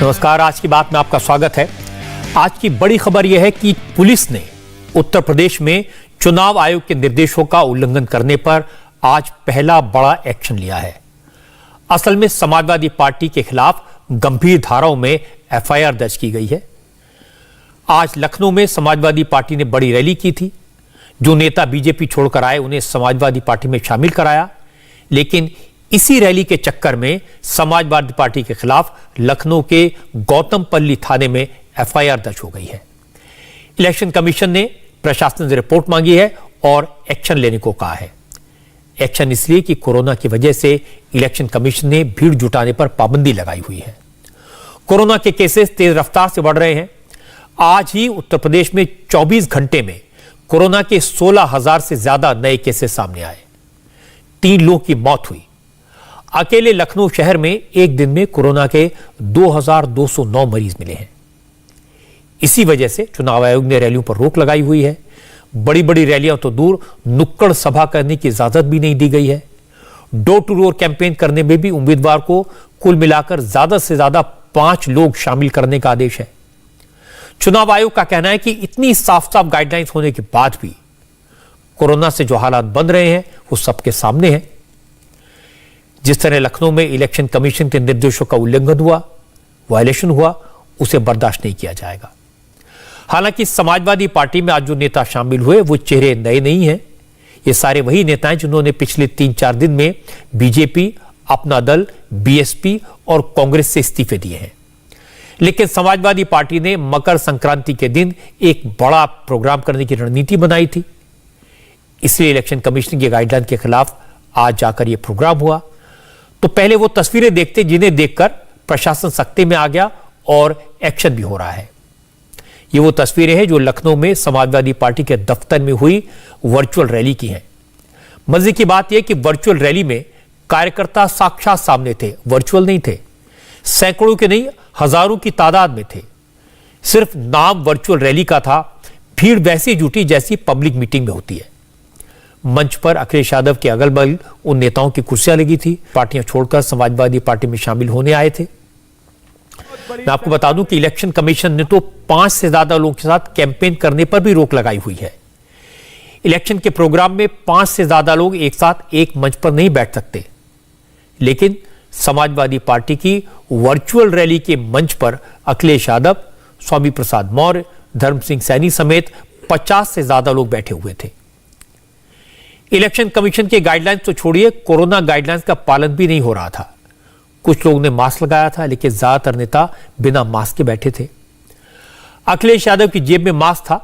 नमस्कार, आज की बात में आपका स्वागत है। आज की बड़ी खबर यह है कि पुलिस ने उत्तर प्रदेश में चुनाव आयोग के निर्देशों का उल्लंघन करने पर आज पहला बड़ा एक्शन लिया है। असल में समाजवादी पार्टी के खिलाफ गंभीर धाराओं में एफआईआर दर्ज की गई है। आज लखनऊ में समाजवादी पार्टी ने बड़ी रैली की थी। जो नेता बीजेपी छोड़कर आए उन्हें समाजवादी पार्टी में शामिल कराया, लेकिन इसी रैली के चक्कर में समाजवादी पार्टी के खिलाफ लखनऊ के गौतमपल्ली थाने में एफआईआर दर्ज हो गई है। इलेक्शन कमीशन ने प्रशासन से रिपोर्ट मांगी है और एक्शन लेने को कहा है। एक्शन इसलिए कि कोरोना की वजह से इलेक्शन कमीशन ने भीड़ जुटाने पर पाबंदी लगाई हुई है। कोरोना के केसेस तेज रफ्तार से बढ़ रहे हैं। आज ही उत्तर प्रदेश में 24 घंटे में कोरोना के 16,000 से ज्यादा नए केसेस सामने आए। 3 लोगों की मौत हुई। अकेले लखनऊ शहर में एक दिन में कोरोना के 2,209 मरीज मिले हैं। इसी वजह से चुनाव आयोग ने रैलियों पर रोक लगाई हुई है। बड़ी बड़ी रैलियां तो दूर, नुक्कड़ सभा करने की इजाजत भी नहीं दी गई है। डोर टू डोर कैंपेन करने में भी उम्मीदवार को कुल मिलाकर ज्यादा से ज्यादा 5 लोग शामिल करने का आदेश है। चुनाव आयोग का कहना है कि इतनी साफ साफ गाइडलाइंस होने के बाद भी कोरोना से जो हालात बन रहे हैं वो सबके सामने हैं। जिस तरह लखनऊ में इलेक्शन कमीशन के निर्देशों का उल्लंघन हुआ, वायलेशन हुआ, उसे बर्दाश्त नहीं किया जाएगा। हालांकि समाजवादी पार्टी में आज जो नेता शामिल हुए वो चेहरे नए नहीं हैं। ये सारे वही नेता हैं जिन्होंने पिछले 3-4 दिन में बीजेपी, अपना दल, बीएसपी और कांग्रेस से इस्तीफे दिए हैं। लेकिन समाजवादी पार्टी ने मकर संक्रांति के दिन एक बड़ा प्रोग्राम करने की रणनीति बनाई थी। इसलिए इलेक्शन कमीशन की गाइडलाइन के खिलाफ आज जाकर यह प्रोग्राम हुआ। तो पहले वो तस्वीरें देखते जिन्हें देखकर प्रशासन सख्ती में आ गया और एक्शन भी हो रहा है। ये वो तस्वीरें हैं जो लखनऊ में समाजवादी पार्टी के दफ्तर में हुई वर्चुअल रैली की हैं। मजे की बात यह कि वर्चुअल रैली में कार्यकर्ता साक्षात सामने थे, वर्चुअल नहीं थे। सैकड़ों के नहीं, हजारों की तादाद में थे। सिर्फ नाम वर्चुअल रैली का था। भीड़ वैसी जुटी जैसी पब्लिक मीटिंग में होती है। मंच पर अखिलेश यादव के अगल बगल उन नेताओं की कुर्सियां लगी थी। पार्टियां छोड़कर समाजवादी पार्टी में शामिल होने आए थे। मैं आपको बता दूं कि इलेक्शन कमीशन ने तो 5 से ज्यादा लोगों के साथ कैंपेन करने पर भी रोक लगाई हुई है। इलेक्शन के प्रोग्राम में 5 से ज्यादा लोग एक साथ एक मंच पर नहीं बैठ सकते, लेकिन समाजवादी पार्टी की वर्चुअल रैली के मंच पर अखिलेश यादव, स्वामी प्रसाद मौर्य, धर्म सिंह सैनी समेत 50 से ज्यादा लोग बैठे हुए थे। इलेक्शन कमीशन के गाइडलाइंस तो छोड़िए, कोरोना गाइडलाइंस का पालन भी नहीं हो रहा था। कुछ लोगों ने मास्क लगाया था, लेकिन ज्यादातर नेता बिना मास्क के बैठे थे। अखिलेश यादव की जेब में मास्क था,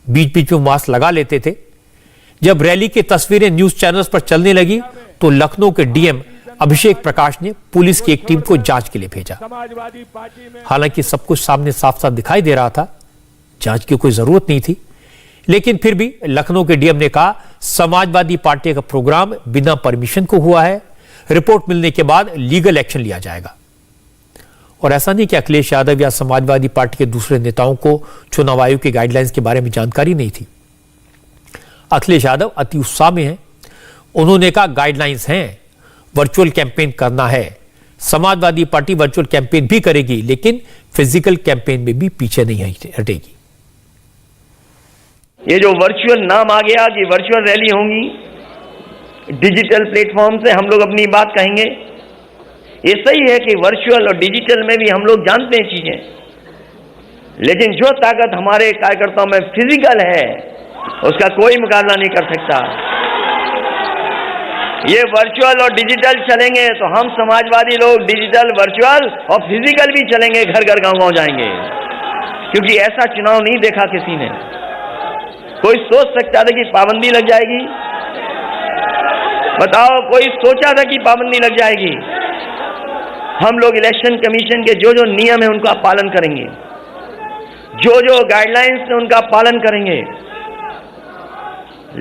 बीच बीच में मास्क लगा लेते थे। जब रैली की तस्वीरें न्यूज चैनल्स पर चलने लगी तो लखनऊ के डीएम अभिषेक प्रकाश ने पुलिस की एक टीम को जांच के लिए भेजा। हालांकि सब कुछ सामने साफ साफ दिखाई दे रहा था, जांच की कोई जरूरत नहीं थी, लेकिन फिर भी लखनऊ के डीएम ने कहा समाजवादी पार्टी का प्रोग्राम बिना परमिशन को हुआ है। रिपोर्ट मिलने के बाद लीगल एक्शन लिया जाएगा। और ऐसा नहीं कि अखिलेश यादव या समाजवादी पार्टी के दूसरे नेताओं को चुनाव आयोग की गाइडलाइंस के बारे में जानकारी नहीं थी। अखिलेश यादव अति उत्साह में हैं। उन्होंने कहा गाइडलाइंस हैं, वर्चुअल कैंपेन करना है। समाजवादी पार्टी वर्चुअल कैंपेन भी करेगी, लेकिन फिजिकल कैंपेन में भी पीछे नहीं हटेगी। ये जो वर्चुअल नाम आ गया कि वर्चुअल रैली होंगी, डिजिटल प्लेटफॉर्म से हम लोग अपनी बात कहेंगे, ये सही है कि वर्चुअल और डिजिटल में भी हम लोग जानते हैं चीजें, लेकिन जो ताकत हमारे कार्यकर्ताओं में फिजिकल है उसका कोई मुकाबला नहीं कर सकता। ये वर्चुअल और डिजिटल चलेंगे तो हम समाजवादी लोग डिजिटल, वर्चुअल और फिजिकल भी चलेंगे, घर घर गांव गांव जाएंगे, क्योंकि ऐसा चुनाव नहीं देखा किसी ने। कोई सोच सकता था कि पाबंदी लग जाएगी? बताओ, कोई सोचा था कि पाबंदी लग जाएगी? हम लोग इलेक्शन कमीशन के जो जो नियम है उनका पालन करेंगे, जो जो गाइडलाइंस है उनका पालन करेंगे,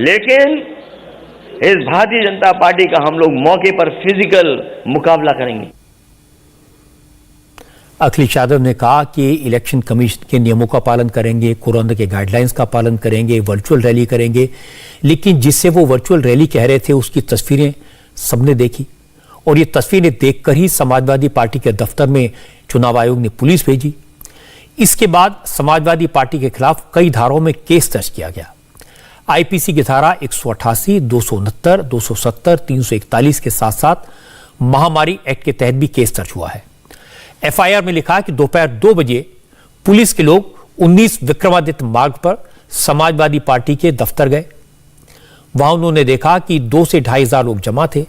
लेकिन इस भारतीय जनता पार्टी का हम लोग मौके पर फिजिकल मुकाबला करेंगे। अखिलेश यादव ने कहा कि इलेक्शन कमीशन के नियमों का पालन करेंगे, कोरोना के गाइडलाइंस का पालन करेंगे, वर्चुअल रैली करेंगे। लेकिन जिससे वो वर्चुअल रैली कह रहे थे उसकी तस्वीरें सबने देखी। और ये तस्वीरें देखकर ही समाजवादी पार्टी के दफ्तर में चुनाव आयोग ने पुलिस भेजी। इसके बाद समाजवादी पार्टी के खिलाफ कई धाराओं में केस दर्ज किया गया। आईपीसी की धारा 188, 269, 270, 341 के साथ साथ महामारी एक्ट के तहत भी केस दर्ज हुआ है। एफआईआर में लिखा है कि दोपहर 2 बजे पुलिस के लोग 19 विक्रमादित्य मार्ग पर समाजवादी पार्टी के दफ्तर गए। वहां उन्होंने देखा कि 2 से 2,500 लोग जमा थे।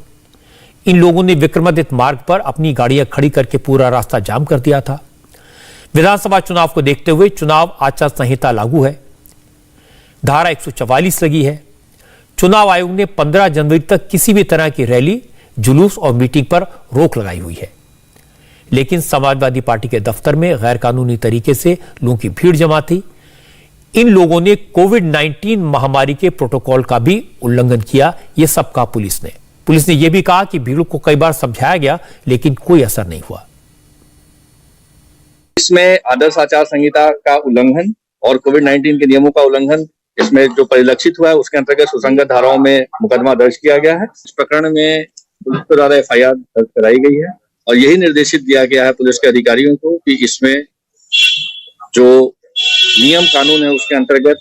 इन लोगों ने विक्रमादित्य मार्ग पर अपनी गाड़ियां खड़ी करके पूरा रास्ता जाम कर दिया था। विधानसभा चुनाव को देखते हुए चुनाव आचार संहिता लागू है। धारा 144 लगी है। चुनाव आयोग ने 15 जनवरी तक किसी भी तरह की रैली, जुलूस और मीटिंग पर रोक लगाई हुई है। लेकिन समाजवादी पार्टी के दफ्तर में गैर कानूनी तरीके से लोगों की भीड़ जमा थी। इन लोगों ने कोविड-19 महामारी के प्रोटोकॉल का भी उल्लंघन किया। यह सब कहा पुलिस ने यह भी कहा कि भीड़ को कई बार समझाया गया लेकिन कोई असर नहीं हुआ। इसमें आदर्श आचार संहिता का उल्लंघन और कोविड-19 के नियमों का उल्लंघन इसमें जो परिलक्षित हुआ है उसके अंतर्गत सुसंगत धाराओं में मुकदमा दर्ज किया गया है। इस प्रकरण में पुलिस के द्वारा एफआईआर दर्ज कराई गई है और यही निर्देशित दिया गया है पुलिस के अधिकारियों को कि इसमें जो नियम कानून है उसके अंतर्गत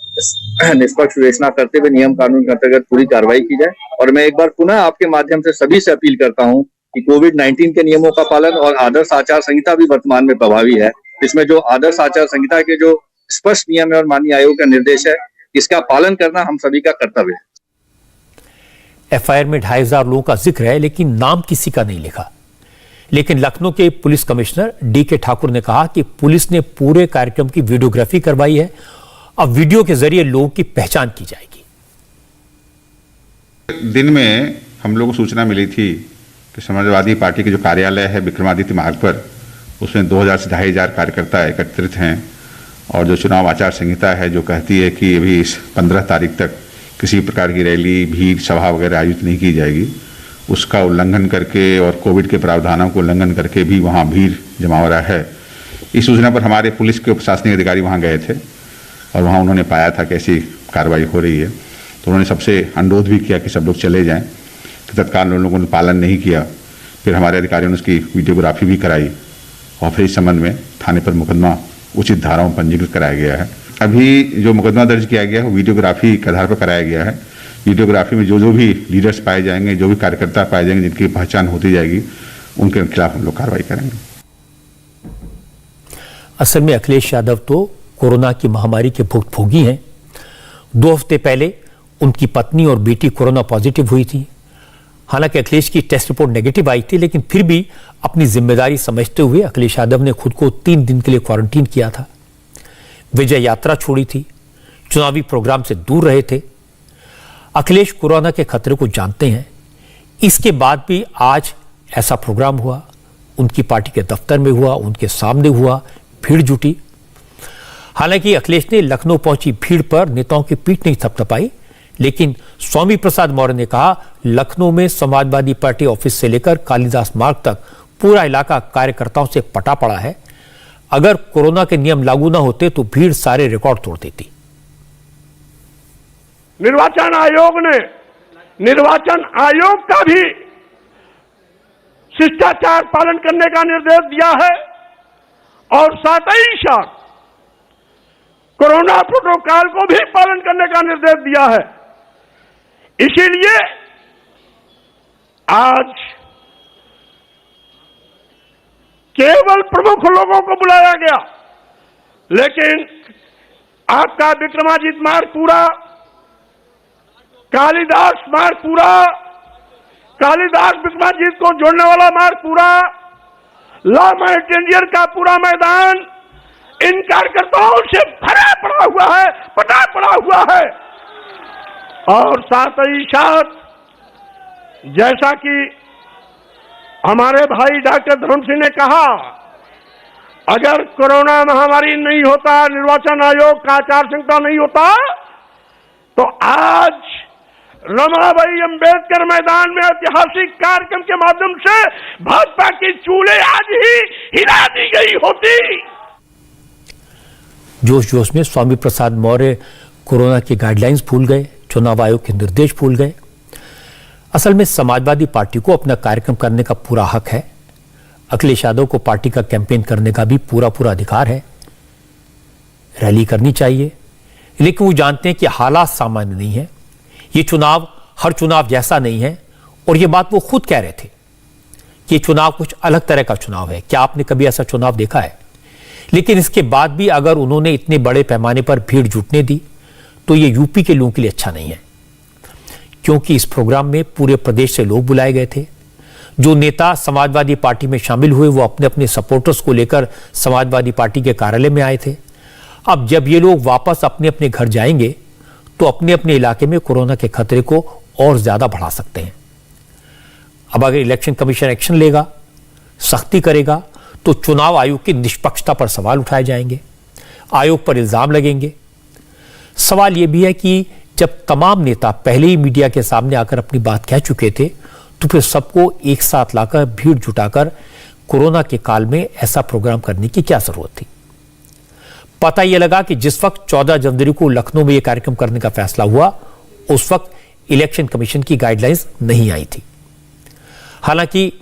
निष्पक्ष विवेचना करते हुए नियम कानून के अंतर्गत पूरी कार्रवाई की जाए। और मैं एक बार पुनः आपके माध्यम से सभी से अपील करता हूं कि कोविड-19 के नियमों का पालन और आदर्श आचार संहिता भी वर्तमान में प्रभावी है। इसमें जो आदर्श आचार संहिता के जो स्पष्ट नियम है और माननीय आयोग का निर्देश है, इसका पालन करना हम सभी का कर्तव्य है। एफआईआर में 2,500 लोगों का जिक्र है लेकिन नाम किसी का नहीं लिखा। लेकिन लखनऊ के पुलिस कमिश्नर डीके ठाकुर ने कहा कि पुलिस ने पूरे कार्यक्रम की वीडियोग्राफी करवाई है। अब वीडियो के जरिए लोगों की पहचान की जाएगी। दिन में हम लोगों को सूचना मिली थी कि समाजवादी पार्टी के जो कार्यालय है विक्रमादित्य मार्ग पर, उसमें 2,000 से 2,500 कार्यकर्ता एकत्रित हैं और जो चुनाव आचार संहिता है जो कहती है कि अभी इस 15 तारीख तक किसी प्रकार की रैली, भीड़, सभा वगैरह आयोजित नहीं की जाएगी, उसका उल्लंघन करके और कोविड के प्रावधानों को उल्लंघन करके भी वहाँ भीड़ जमा हो रहा है। इस सूचना पर हमारे पुलिस के प्रशासनिक अधिकारी वहाँ गए थे और वहाँ उन्होंने पाया था कि ऐसी कार्रवाई हो रही है, तो उन्होंने सबसे अनुरोध भी किया कि सब लोग चले जाएं। तो तत्काल उन लोगों ने पालन नहीं किया। फिर हमारे अधिकारियों ने उसकी वीडियोग्राफी भी कराई और फिर इस संबंध में थाने पर मुकदमा उचित धाराओं में पंजीकृत कराया गया है। अभी जो मुकदमा दर्ज किया गया है वो वीडियोग्राफी के आधार पर कराया गया है। वीडियोग्राफी में जो भी लीडर्स पाए जाएंगे, जो भी कार्यकर्ता पाए जाएंगे जिनकी पहचान होती जाएगी, उनके खिलाफ हम लोग कार्रवाई करेंगे। असल में अखिलेश यादव तो कोरोना की महामारी के भुगतभोगी हैं। 2 हफ्ते पहले उनकी पत्नी और बेटी कोरोना पॉजिटिव हुई थी। हालांकि अखिलेश की टेस्ट रिपोर्ट नेगेटिव आई थी, लेकिन फिर भी अपनी जिम्मेदारी समझते हुए अखिलेश यादव ने खुद को 3 दिन के लिए क्वारंटीन किया था। विजय यात्रा छोड़ी थी, चुनावी प्रोग्राम से दूर रहे थे। अखिलेश कोरोना के खतरे को जानते हैं। इसके बाद भी आज ऐसा प्रोग्राम हुआ, उनकी पार्टी के दफ्तर में हुआ, उनके सामने हुआ, भीड़ जुटी। हालांकि अखिलेश ने लखनऊ पहुंची भीड़ पर नेताओं की पीठ नहीं थपथपाई, लेकिन स्वामी प्रसाद मौर्य ने कहा लखनऊ में समाजवादी पार्टी ऑफिस से लेकर कालिदास मार्ग तक पूरा इलाका कार्यकर्ताओं से पटा पड़ा है। अगर कोरोना के नियम लागू ना होते तो भीड़ सारे रिकॉर्ड तोड़ देती। निर्वाचन आयोग का भी शिष्टाचार पालन करने का निर्देश दिया है और साथ ही साथ कोरोना प्रोटोकॉल को भी पालन करने का निर्देश दिया है। इसीलिए आज केवल प्रमुख लोगों को बुलाया गया, लेकिन आपका विक्रमादित्य मार्ग पूरा, कालिदास मार्ग पूरा, कालिदास विक्रमादित्य को जोड़ने वाला मार्ग पूरा, लॉ मैटेरियल का पूरा मैदान इन कार्यकर्ताओं से भरा पड़ा हुआ है, पटा पड़ा हुआ है। और साथ ही साथ जैसा कि हमारे भाई डॉक्टर धर्म सिंह ने कहा, अगर कोरोना महामारी नहीं होता, निर्वाचन आयोग का आचार संहिता नहीं होता, तो आज रमाबाई अंबेडकर मैदान में ऐतिहासिक कार्यक्रम के माध्यम से भाजपा की चूल्हे आज ही हिला दी गई होती। जोश जोश में स्वामी प्रसाद मौर्य कोरोना की गाइडलाइंस भूल गए, चुनाव आयोग के निर्देश भूल गए। असल में समाजवादी पार्टी को अपना कार्यक्रम करने का पूरा हक है। अखिलेश यादव को पार्टी का कैंपेन करने का भी पूरा अधिकार है, रैली करनी चाहिए, लेकिन वो जानते हैं कि हालात सामान्य नहीं है। ये चुनाव हर चुनाव जैसा नहीं है, और ये बात वो खुद कह रहे थे कि ये चुनाव कुछ अलग तरह का चुनाव है। क्या आपने कभी ऐसा चुनाव देखा है? लेकिन इसके बाद भी अगर उन्होंने इतने बड़े पैमाने पर भीड़ जुटने दी तो ये यूपी के लोगों के लिए अच्छा नहीं है, क्योंकि इस प्रोग्राम में पूरे प्रदेश से लोग बुलाए गए थे। जो नेता समाजवादी पार्टी में शामिल हुए वो अपने अपने सपोर्टर्स को लेकर समाजवादी पार्टी के कार्यालय में आए थे। अब जब ये लोग वापस अपने अपने घर जाएंगे तो अपने अपने इलाके में कोरोना के खतरे को और ज्यादा बढ़ा सकते हैं। अब अगर इलेक्शन कमीशन एक्शन लेगा, सख्ती करेगा, तो चुनाव आयोग की निष्पक्षता पर सवाल उठाए जाएंगे, आयोग पर इल्जाम लगेंगे। सवाल यह भी है कि जब तमाम नेता पहले ही मीडिया के सामने आकर अपनी बात कह चुके थे, तो फिर सबको एक साथ लाकर भीड़ जुटाकर कोरोना के काल में ऐसा प्रोग्राम करने की क्या जरूरत थी? पता यह लगा कि जिस वक्त 14 जनवरी को लखनऊ में यह कार्यक्रम करने का फैसला हुआ, उस वक्त इलेक्शन कमीशन की गाइडलाइंस नहीं आई थी। हालांकि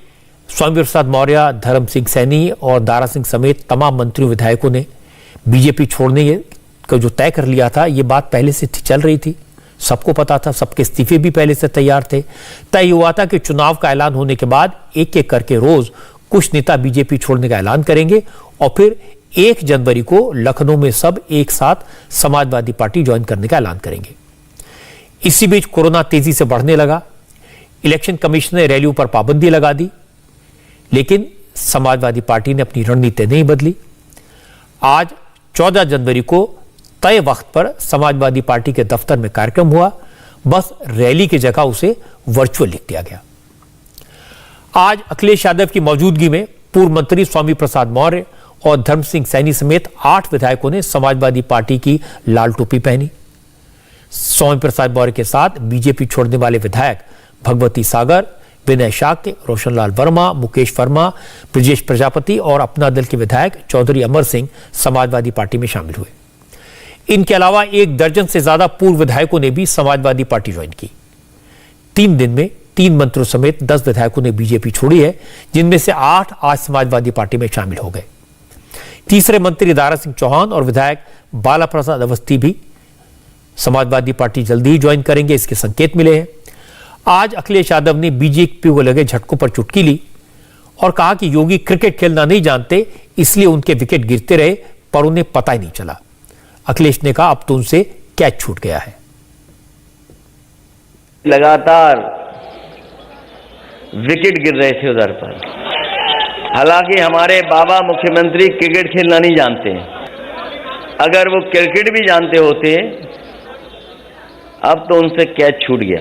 स्वामी प्रसाद मौर्य, धर्म सिंह सैनी और दारा सिंह समेत तमाम मंत्रियों विधायकों ने बीजेपी छोड़ने का जो तय कर लिया था, यह बात पहले से चल रही थी, सबको पता था, सबके इस्तीफे भी पहले से तैयार थे। तय हुआ था कि चुनाव का ऐलान होने के बाद एक एक करके रोज कुछ नेता बीजेपी छोड़ने का ऐलान करेंगे और फिर 1 जनवरी को लखनऊ में सब एक साथ समाजवादी पार्टी ज्वाइन करने का ऐलान करेंगे। इसी बीच कोरोना तेजी से बढ़ने लगा। इलेक्शन कमीशन ने रैलियों पर पाबंदी लगा दी, लेकिन समाजवादी पार्टी ने अपनी रणनीति नहीं बदली। आज 14 जनवरी को तय वक्त पर समाजवादी पार्टी के दफ्तर में कार्यक्रम हुआ, बस रैली की जगह उसे वर्चुअल लिख दिया गया। आज अखिलेश यादव की मौजूदगी में पूर्व मंत्री स्वामी प्रसाद मौर्य और धर्म सिंह सैनी समेत 8 विधायकों ने समाजवादी पार्टी की लाल टोपी पहनी। स्वामी प्रसाद मौर्य के साथ बीजेपी छोड़ने वाले विधायक भगवती सागर, विनय शाक्य, रोशनलाल वर्मा, मुकेश वर्मा, ब्रजेश प्रजापति और अपना दल के विधायक चौधरी अमर सिंह समाजवादी पार्टी में शामिल हुए। इनके अलावा 1 दर्जन से ज्यादा पूर्व विधायकों ने भी समाजवादी पार्टी ज्वाइन की। 3 दिन में 3 मंत्रियों समेत 10 विधायकों ने बीजेपी छोड़ी है, जिनमें से 8 आज समाजवादी पार्टी में शामिल हो गए। तीसरे मंत्री दारा सिंह चौहान और विधायक बाला प्रसाद अवस्थी भी समाजवादी पार्टी जल्दी ही ज्वाइन करेंगे, इसके संकेत मिले हैं। आज अखिलेश यादव ने बीजेपी को लगे झटकों पर चुटकी ली और कहा कि योगी क्रिकेट खेलना नहीं जानते, इसलिए उनके विकेट गिरते रहे पर उन्हें पता ही नहीं चला। अखिलेश ने कहा अब तो उनसे कैच छूट गया है। लगातार विकेट गिर रहे थे उधर पर, हालांकि हमारे बाबा मुख्यमंत्री क्रिकेट खेलना नहीं जानते। अगर वो क्रिकेट भी जानते होते अब तो उनसे कैच छूट गया।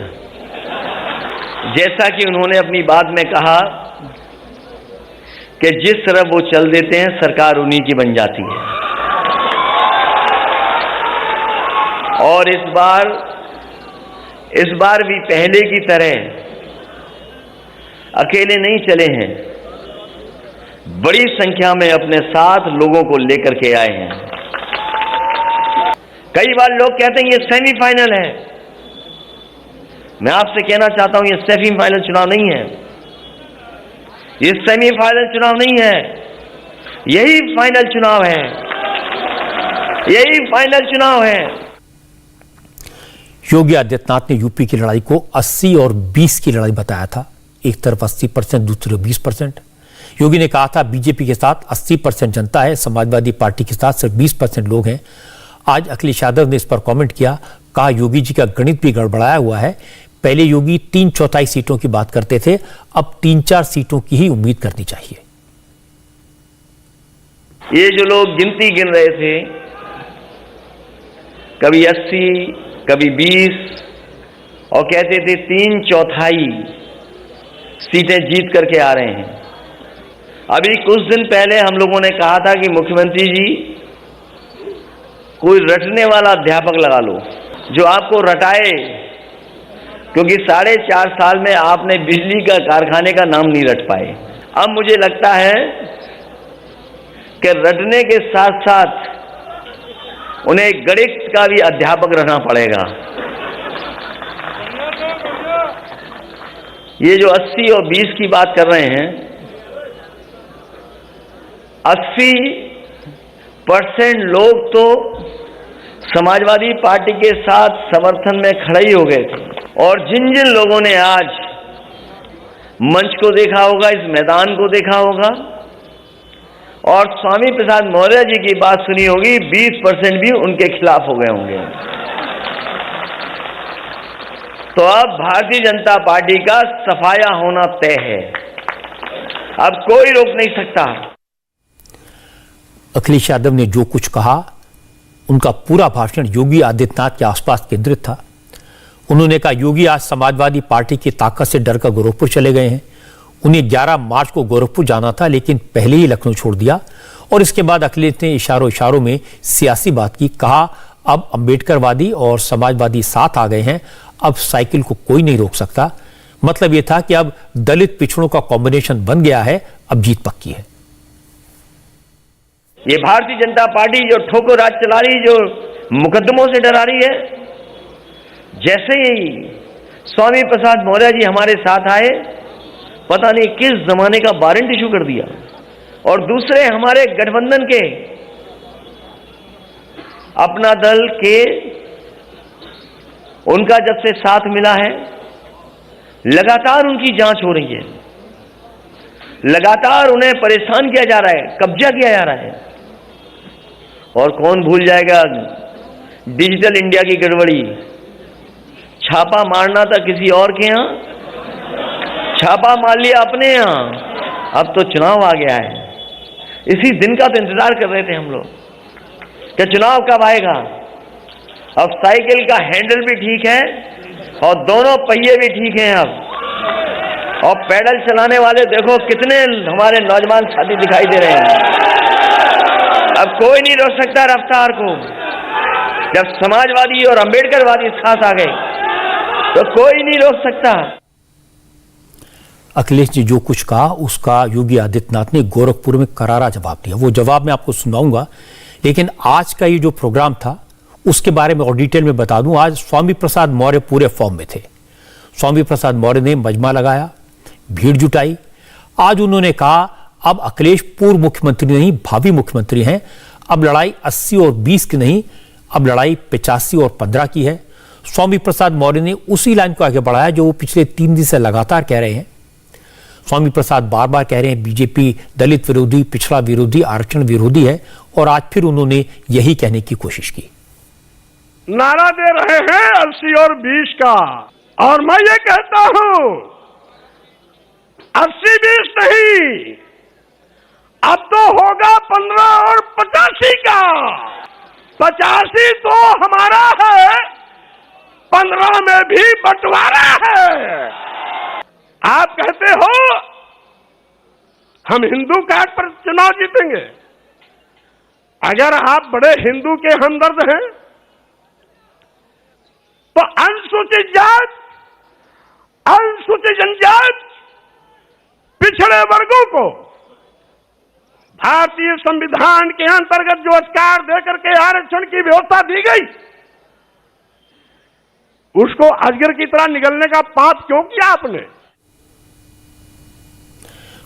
जैसा कि उन्होंने अपनी बात में कहा कि जिस तरफ वो चल देते हैं सरकार उन्हीं की बन जाती है, और इस बार भी पहले की तरह अकेले नहीं चले हैं, बड़ी संख्या में अपने साथ लोगों को लेकर के आए हैं। कई बार लोग कहते हैं ये सेमीफाइनल है, मैं आपसे कहना चाहता हूं ये सेमीफाइनल चुनाव नहीं है, ये सेमीफाइनल चुनाव नहीं है, यही फाइनल चुनाव है, यही फाइनल चुनाव है। योगी आदित्यनाथ ने यूपी की लड़ाई को 80 और 20 की लड़ाई बताया था। एक तरफ 80%, दूसरी तरफ 20%। योगी ने कहा था बीजेपी के साथ 80% जनता है, समाजवादी पार्टी के साथ सिर्फ 20% लोग हैं। आज अखिलेश यादव ने इस पर कमेंट किया, कहा योगी जी का गणित भी गड़बड़ाया हुआ है। पहले योगी 3/4 सीटों की बात करते थे, अब 3-4 सीटों की ही उम्मीद करनी चाहिए। ये जो लोग गिनती गिन रहे थे, कभी 80, कभी 20, और कहते थे 3/4 सीटें जीत करके आ रहे हैं। अभी कुछ दिन पहले हम लोगों ने कहा था कि मुख्यमंत्री जी कोई रटने वाला अध्यापक लगा लो जो आपको रटाए, क्योंकि 4.5 साल में आपने बिजली का कारखाने का नाम नहीं रट पाए। अब मुझे लगता है कि रटने के साथ साथ उन्हें गणित का भी अध्यापक रहना पड़ेगा, ये जो 80 और 20 की बात कर रहे हैं, 80% लोग तो समाजवादी पार्टी के साथ समर्थन में खड़े ही हो गए थे। और जिन जिन लोगों ने आज मंच को देखा होगा, इस मैदान को देखा होगा और स्वामी प्रसाद मौर्य जी की बात सुनी होगी, 20% भी उनके खिलाफ हो गए होंगे। तो अब भारतीय जनता पार्टी का सफाया होना तय है, अब कोई रोक नहीं सकता। अखिलेश यादव ने जो कुछ कहा, उनका पूरा भाषण योगी आदित्यनाथ के आसपास केंद्रित था। उन्होंने कहा योगी आज समाजवादी पार्टी की ताकत से डरकर गोरखपुर चले गए हैं। उन्हें 11 मार्च को गोरखपुर जाना था, लेकिन पहले ही लखनऊ छोड़ दिया। और इसके बाद अखिलेश ने इशारों में सियासी बात की। कहा अब अंबेडकरवादी और समाजवादी साथ आ गए हैं, अब साइकिल को कोई नहीं रोक सकता। मतलब यह था कि अब दलित पिछड़ों का कॉम्बिनेशन बन गया है, अब जीत पक्की है। ये भारतीय जनता पार्टी जो ठोकर राज चला रही, जो मुकदमों से डरा रही है, जैसे ही स्वामी प्रसाद मौर्य जी हमारे साथ आए, पता नहीं किस जमाने का वारंट इशू कर दिया। और दूसरे हमारे गठबंधन के अपना दल के, उनका जब से साथ मिला है, लगातार उनकी जांच हो रही है, लगातार उन्हें परेशान किया जा रहा है, कब्जा किया जा रहा है। और कौन भूल जाएगा डिजिटल इंडिया की गड़बड़ी। छापा मारना था किसी और के यहां, छापा मार लिया अपने यहां। अब तो चुनाव आ गया है, इसी दिन का तो इंतजार कर रहे थे हम लोग कि चुनाव कब आएगा। अब साइकिल का हैंडल भी ठीक है और दोनों पहिए भी ठीक हैं अब। और पैडल चलाने वाले देखो कितने हमारे नौजवान साथी दिखाई दे रहे हैं। अब कोई नहीं रोक सकता रफ्तार को। जब समाजवादी और अंबेडकरवादी साथ आ गए तो कोई नहीं रोक सकता। अखिलेश जी जो कुछ कहा उसका योगी आदित्यनाथ ने गोरखपुर में करारा जवाब दिया। वो जवाब मैं आपको सुनाऊंगा, लेकिन आज का ये जो प्रोग्राम था उसके बारे में और डिटेल में बता दूं। आज स्वामी प्रसाद मौर्य पूरे फॉर्म में थे। स्वामी प्रसाद मौर्य ने मजमा लगाया, भीड़ जुटाई। आज उन्होंने कहा अब अखिलेश पूर्व मुख्यमंत्री नहीं, भावी मुख्यमंत्री हैं। अब लड़ाई 80 और 20 की नहीं, अब लड़ाई 85 और 15 की है। स्वामी प्रसाद मौर्य ने उसी लाइन को आगे बढ़ाया जो वो पिछले 3 दिन से लगातार कह रहे हैं। स्वामी प्रसाद बार बार कह रहे हैं बीजेपी दलित विरोधी, पिछड़ा विरोधी, आरक्षण विरोधी है, और आज फिर उन्होंने यही कहने की कोशिश की। नारा दे रहे हैं 80 और 20 का, और मैं ये कहता हूं 80-20 नहीं, अब तो होगा 15 और 85 का। 85 तो हमारा है, 15 में भी बंटवारा है। आप कहते हो हम हिंदू कार्ड पर चुनाव जीतेंगे। अगर आप बड़े हिंदू के हमदर्द हैं तो अनुसूचित जात, अनुसूचित जनजाति, पिछड़े वर्गों को भारतीय संविधान के अंतर्गत जो अधिकार देकर के आरक्षण की व्यवस्था दी गई, उसको अजगर की तरह निगलने का पाप क्यों किया आपने?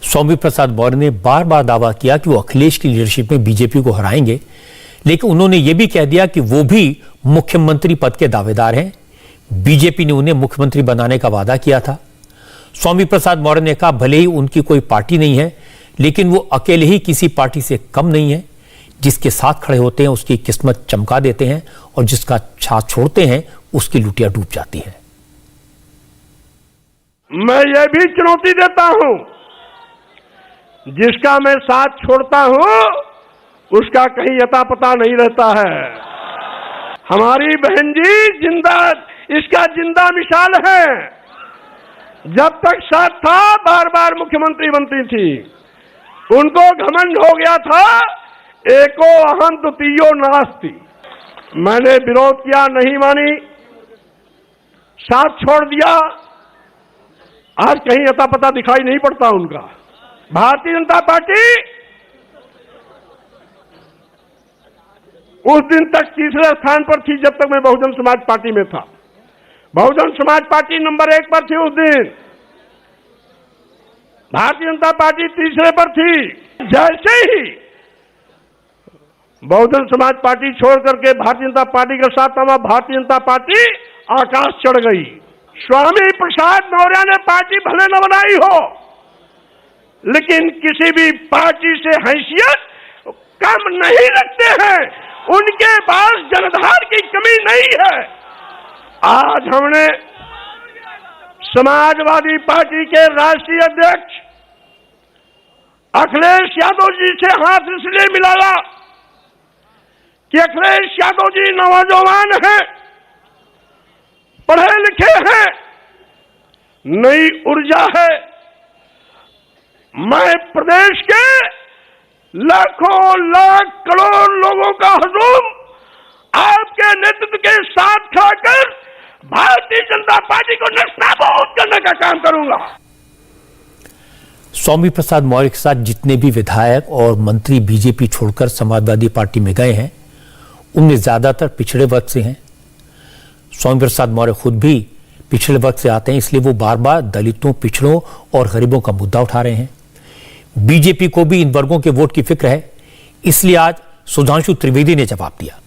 स्वामी प्रसाद मौर्य ने बार बार दावा किया कि वो अखिलेश की लीडरशिप में बीजेपी को हराएंगे, लेकिन उन्होंने ये भी कह दिया कि वो भी मुख्यमंत्री पद के दावेदार हैं। बीजेपी ने उन्हें मुख्यमंत्री बनाने का वादा किया था। स्वामी प्रसाद मौर्य ने कहा भले ही उनकी कोई पार्टी नहीं है, लेकिन वो अकेले ही किसी पार्टी से कम नहीं है। जिसके साथ खड़े होते हैं उसकी किस्मत चमका देते हैं, और जिसका साथ छोड़ते हैं उसकी लुटिया डूब जाती है। मैं ये भी चुनौती देता हूं, जिसका मैं साथ छोड़ता हूं उसका कहीं अता पता नहीं रहता है। हमारी बहन जी जिंदा, इसका जिंदा मिसाल है। जब तक साथ था बार बार मुख्यमंत्री बनती थी, उनको घमंड हो गया था एको अहम द्वितीयो नास्ति। मैंने विरोध किया, नहीं मानी, साथ छोड़ दिया। आज कहीं अता पता दिखाई नहीं पड़ता उनका। भारतीय जनता पार्टी उस दिन तक तीसरे स्थान पर थी जब तक मैं बहुजन समाज पार्टी में था। बहुजन समाज पार्टी नंबर 1 पर थी उस दिन। भारतीय जनता पार्टी तीसरे पर थी। जैसे ही बहुजन समाज पार्टी छोड़ करके भारतीय जनता पार्टी के साथ आवा, भारतीय जनता पार्टी आकाश चढ़ गई। स्वामी प्रसाद मौर्य ने पार्टी भले न बनाई हो, लेकिन किसी भी पार्टी से हैसियत कम नहीं रखते हैं। उनके पास जनधार की कमी नहीं है। आज हमने समाजवादी पार्टी के राष्ट्रीय अध्यक्ष अखिलेश यादव जी से हाथ इसलिए मिलाया कि अखिलेश यादव जी नौजवान हैं, पढ़े लिखे हैं, नई ऊर्जा है। मैं प्रदेश के लाखों लाख करोड़ लोगों का हुजूम आपके नेतृत्व के साथ खाकर भारतीय जनता पार्टी को नस्ताबूद करने का काम करूंगा। स्वामी प्रसाद मौर्य के साथ जितने भी विधायक और मंत्री बीजेपी छोड़कर समाजवादी पार्टी में गए हैं, उनमें ज्यादातर पिछड़े वर्ग से हैं। स्वामी प्रसाद मौर्य खुद भी पिछड़े वर्ग से आते हैं, इसलिए वो बार बार दलितों, पिछड़ों और गरीबों का मुद्दा उठा रहे हैं। बीजेपी को भी इन वर्गों के वोट की फिक्र है, इसलिए आज सुधांशु त्रिवेदी ने जवाब दिया।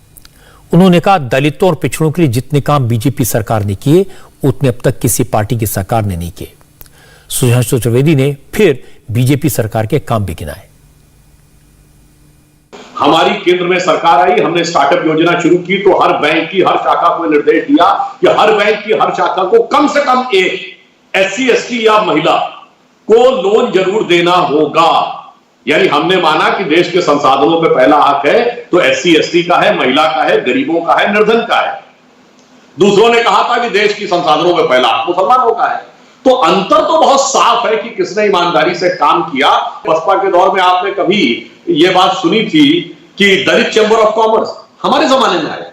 उन्होंने कहा, दलितों और पिछड़ों के लिए जितने काम बीजेपी सरकार ने किए, उतने अब तक किसी पार्टी की सरकार ने नहीं किए। सुधांशु त्रिवेदी ने फिर बीजेपी सरकार के काम भी गिनाए। हमारी केंद्र में सरकार आई, हमने स्टार्टअप योजना शुरू की तो हर बैंक की हर शाखा को निर्देश दिया कि हर बैंक की हर शाखा को कम से कम एक SC ST या महिला को लोन जरूर देना होगा। यानी हमने माना कि देश के संसाधनों पे पहला हक है तो SC ST का है, महिला का है, गरीबों का है, निर्धन का है। दूसरों ने कहा था कि देश की संसाधनों पे पहला हक मुसलमानों का है। तो अंतर तो बहुत साफ है कि किसने ईमानदारी से काम किया। बसपा के दौर में आपने कभी यह बात सुनी थी कि दलित चैंबर ऑफ कॉमर्स हमारे जमाने में आया?